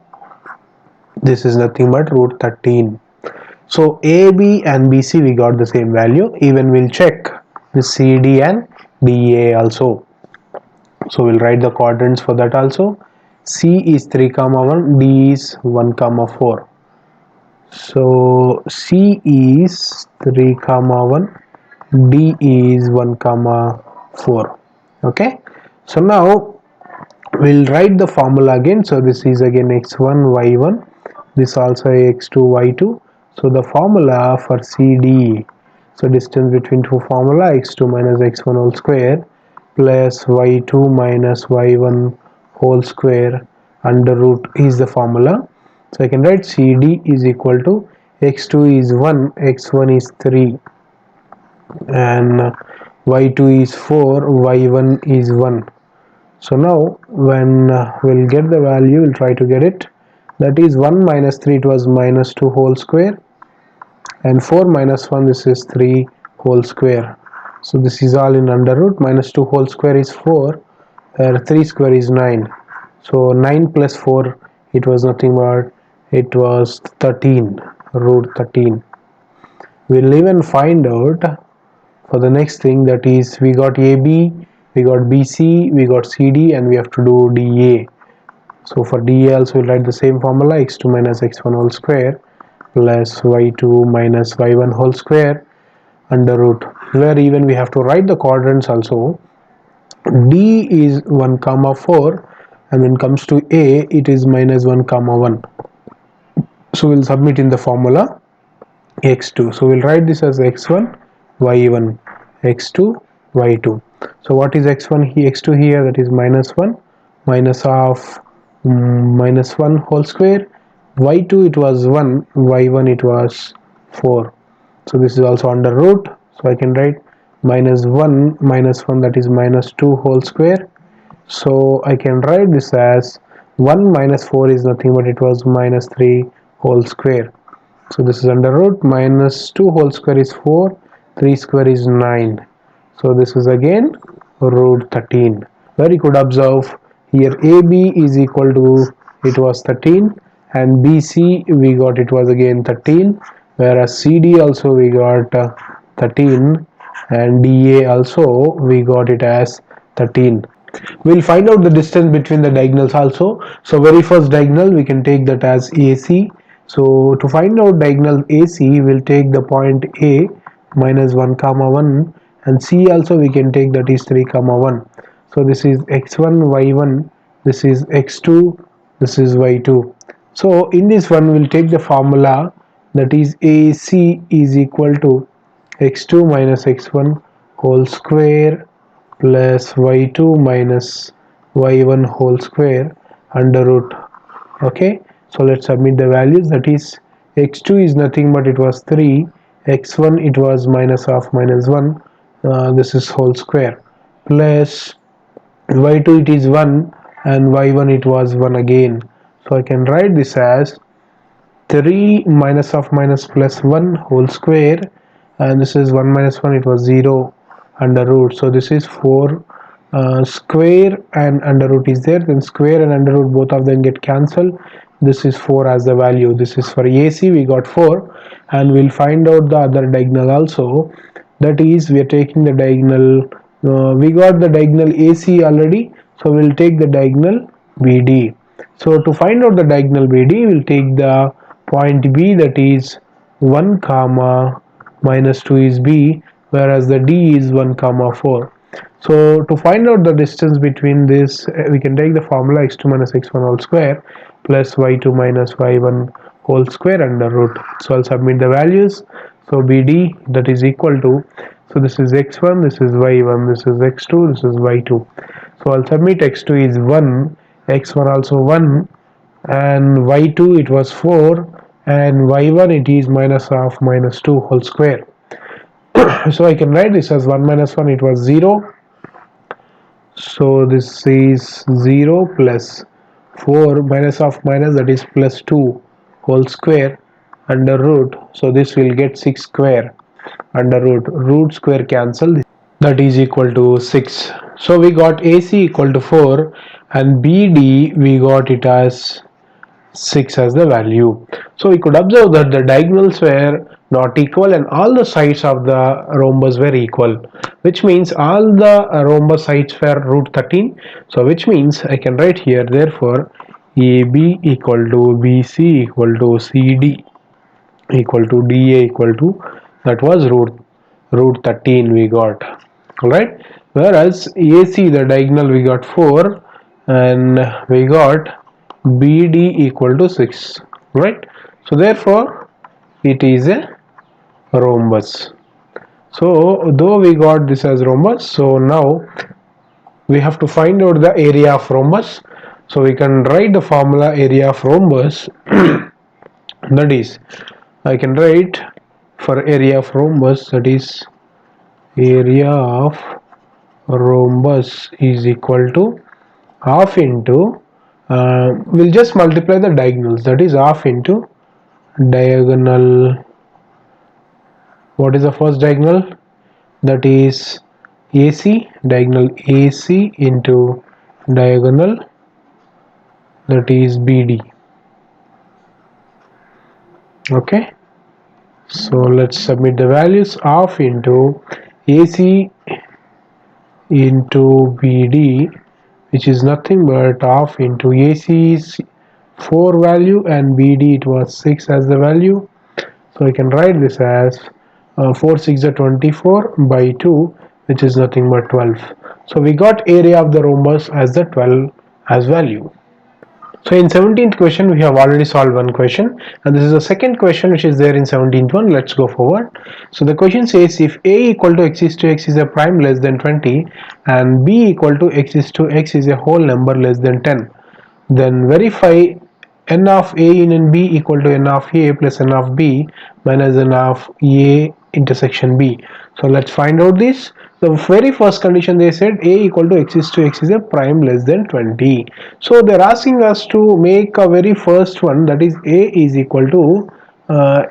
[SPEAKER 1] This is nothing but root 13. So AB and BC we got the same value. Even we'll check the CD and DA also. So we'll write the coordinates for that also. C is 3 comma 1, D is 1 comma 4. So C is 3 comma 1, D is 1 comma 4. Okay, so now we'll write the formula again. So this is again x1 y1, this also x2 y2. So the formula for CD, so distance between two formula, x2 minus x1 whole square plus y2 minus y1 whole square under root is the formula. So I can write CD is equal to x2 is 1, x1 is 3, and y2 is 4, y1 is 1. So now when we'll get the value, we'll try to get it. That is 1 minus 3, it was minus 2 whole square, and 4 minus 1, this is 3 whole square. So this is all in under root. Minus 2 whole square is 4, 3 square is 9. So 9 plus 4, it was nothing but it was 13, root 13. We'll even find out for the next thing, that is we got AB, we got BC, we got CD, and we have to do DA. So for DA also we'll write the same formula, x2 minus x1 whole square plus y2 minus y1 whole square under root, where even we have to write the quadrants also. D is 1 comma 4, and when it comes to A it is minus 1 comma 1. So we'll submit in the formula x2. So we'll write this as x1 y1, x2 y2. So what is x1 here, x2 here, that is minus 1, minus of minus 1 whole square, y2 it was 1, y1 it was 4. So this is also under root. So I can write minus 1 minus 1, that is minus 2 whole square. So I can write this as 1 minus 4 is nothing but it was minus 3 whole square. So this is under root. Minus 2 whole square is 4, 3 square is 9. So this is again root 13. Where you could observe here AB is equal to, it was 13, and BC we got it was again 13, whereas CD also we got 13, and DA also we got it as 13. We'll find out the distance between the diagonals also. So very first diagonal we can take that as AC. So to find out diagonal AC, we'll take the point A minus 1 comma 1, and C also we can take, that is 3 comma 1. So this is x1 y1, this is x2, this is y2. So in this one we'll take the formula, that is AC is equal to x2 minus x1 whole square plus y2 minus y1 whole square under root. Okay, so let's submit the values. That is x2 is nothing but it was 3, x1 it was minus of minus 1, this is whole square, plus y2 it is 1 and y1 it was 1 again. So I can write this as 3 minus of minus plus 1 whole square, and this is 1 minus 1, it was 0 under root. So this is 4 square and under root is there, then square and under root both of them get cancelled. This is 4 as the value. This is for AC, we got 4, and we'll find out the other diagonal also. That is, we are taking the diagonal, we got the diagonal AC already, so we'll take the diagonal BD. So to find out the diagonal BD, we'll take the point B, that is 1 comma minus 2 is B, whereas the D is 1 comma 4. So to find out the distance between this, we can take the formula x2 minus x1 whole square plus y2 minus y1 whole square under root. So I'll submit the values. So BD, that is equal to, so this is x1, this is y1, this is x2, this is y2. So I'll submit x2 is 1, x1 also 1, and y2 it was 4, and y1 it is minus of minus 2 whole square. So I can write this as 1 minus 1, it was 0. So this is 0 plus 4 minus of minus, that is plus 2 whole square under root. So this will get 6 square under root square cancel, that is equal to 6. So we got AC equal to 4 and BD we got it as 6 as the value. So we could observe that the diagonals were not equal and all the sides of the rhombus were equal, which means all the rhombus sides were root 13. So which means I can write here, therefore AB equal to BC equal to CD equal to DA equal to, that was root 13 we got. Alright, whereas AC, the diagonal, we got 4 and we got BD equal to 6, right? So therefore it is a rhombus. So though we got this as rhombus, so now we have to find out the area of rhombus. So we can write the formula area of rhombus. That is, I can write for area of rhombus, that is area of rhombus is equal to half into, we'll just multiply the diagonals, that is half into diagonal, what is the first diagonal, that is AC, diagonal AC into diagonal, that is BD. Okay, so let's submit the values. Half into AC into BD, which is nothing but half into AC's 4 value and BD it was 6 as the value. So I can write this as 4 6 are 24 by 2, which is nothing but 12. So we got area of the rhombus as the 12 as value. So in 17th question we have already solved one question, and this is the second question which is there in 17th one. Let's go forward. So the question says, if A equal to x is to x is a prime less than 20 and B equal to x is to x is a whole number less than 10, then verify n of A in n B equal to n of A plus n of B minus n of A intersection B. So let's find out this. The very first condition, they said A equal to x is to x is a prime less than 20. So they're asking us to make a very first one, that is A is equal to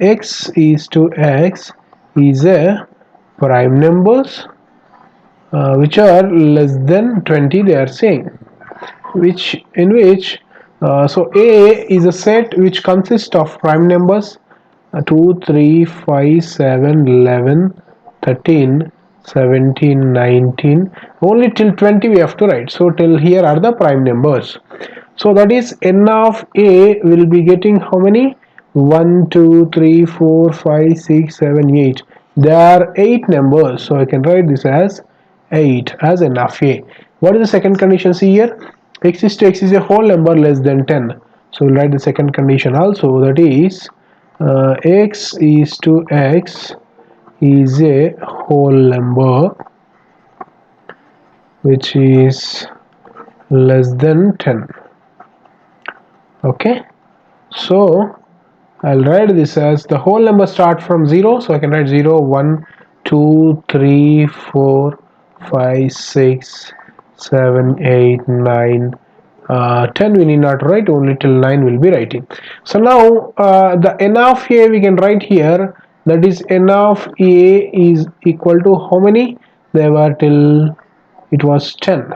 [SPEAKER 1] x is to x is a prime numbers which are less than 20, they are saying, which in which so A is a set which consists of prime numbers 2 3 5 7 11 13 17 19, only till 20 we have to write. So till here are the prime numbers. So that is n of A will be getting how many? 1 2 3 4 5 6 7 8. There are 8 numbers, so I can write this as 8 as n of A. What is the second condition? See here, x is to x is a whole number less than 10. So we'll write the second condition also, that is x is to x is a whole number which is less than 10. Okay, so I'll write this as the whole number start from 0, so I can write 0 1 2 3 4 5 6 7, 8, 9, 10 we need not write, only till 9 will be writing. So now the n of a we can write here, that is n of a is equal to how many? There were till it was 10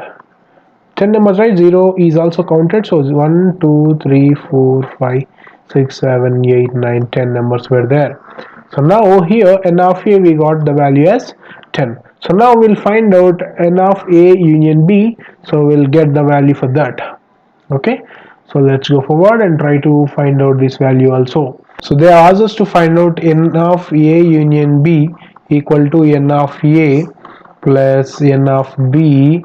[SPEAKER 1] numbers, right? 0 is also counted, so 1 2 3 4 5 6 7 8 9 10 numbers were there. So now here n of a we got the value as 10. So now we'll find out n of a union b, so we'll get the value for that. Okay, so let's go forward and try to find out this value also. So they ask us to find out n of a union b equal to n of a plus n of b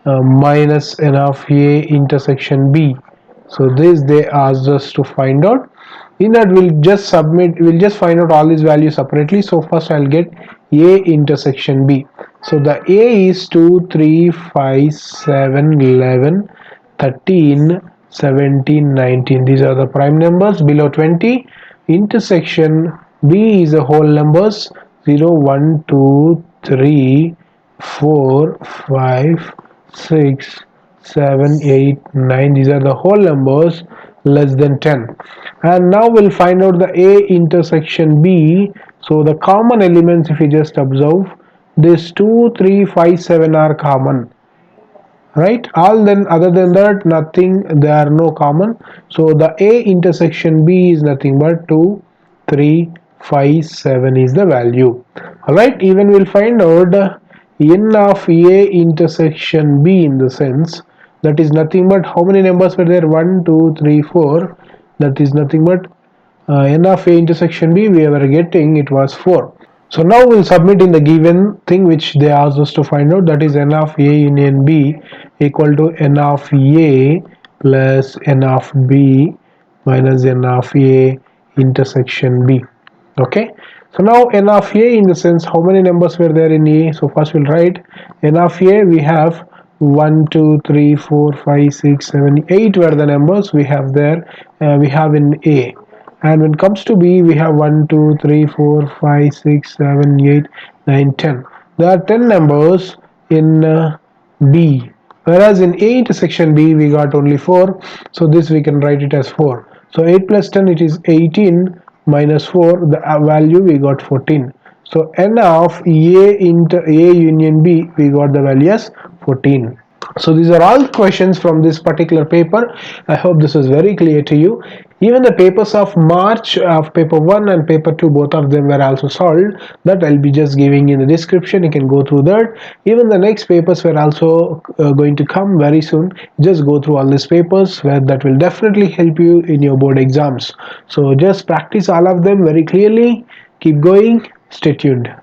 [SPEAKER 1] minus n of a intersection b. So this they asked us to find out. In that we'll just find out all these values separately. So first I'll get a intersection b. So the a is 2 3 5 7 11 13 17 19. These are the prime numbers below 20. Intersection b is the whole numbers 0 1 2 3 4 5 6 7 8 9. These are the whole numbers less than 10. And now we'll find out the a intersection b. So the common elements, if you just observe, this 2 3 5 7 are common, right? All then other than that nothing, there are no common. So the a intersection b is nothing but 2 3 5 7 is the value. All right, even we'll find out n of a intersection b, in the sense that is nothing but how many numbers were there? 1 2 3 4. That is nothing but n of a intersection b we were getting, it was 4. So now we'll submit in the given thing which they asked us to find out, that is n of a union b equal to n of a plus n of b minus n of a intersection b. Okay, so now n of a, in the sense how many numbers were there in a. So first we'll write n of a, we have 1 2 3 4 5 6 7 8 were the numbers we have there, we have in a. And when it comes to b, we have 1 2 3 4 5 6 7 8 9 10. There are 10 numbers in b, whereas in a intersection b we got only 4, so this we can write it as 4. So 8 plus 10, it is 18, minus 4, the value we got 14. So n of a into a union b, we got the value as 14. So these are all questions from this particular paper. I hope this is very clear to you. Even the papers of March of paper 1 and paper 2, both of them were also solved. That I'll be just giving in the description. You can go through that. Even the next papers were also going to come very soon. Just go through all these papers, where that will definitely help you in your board exams. So just practice all of them very clearly. Keep going. Stay tuned.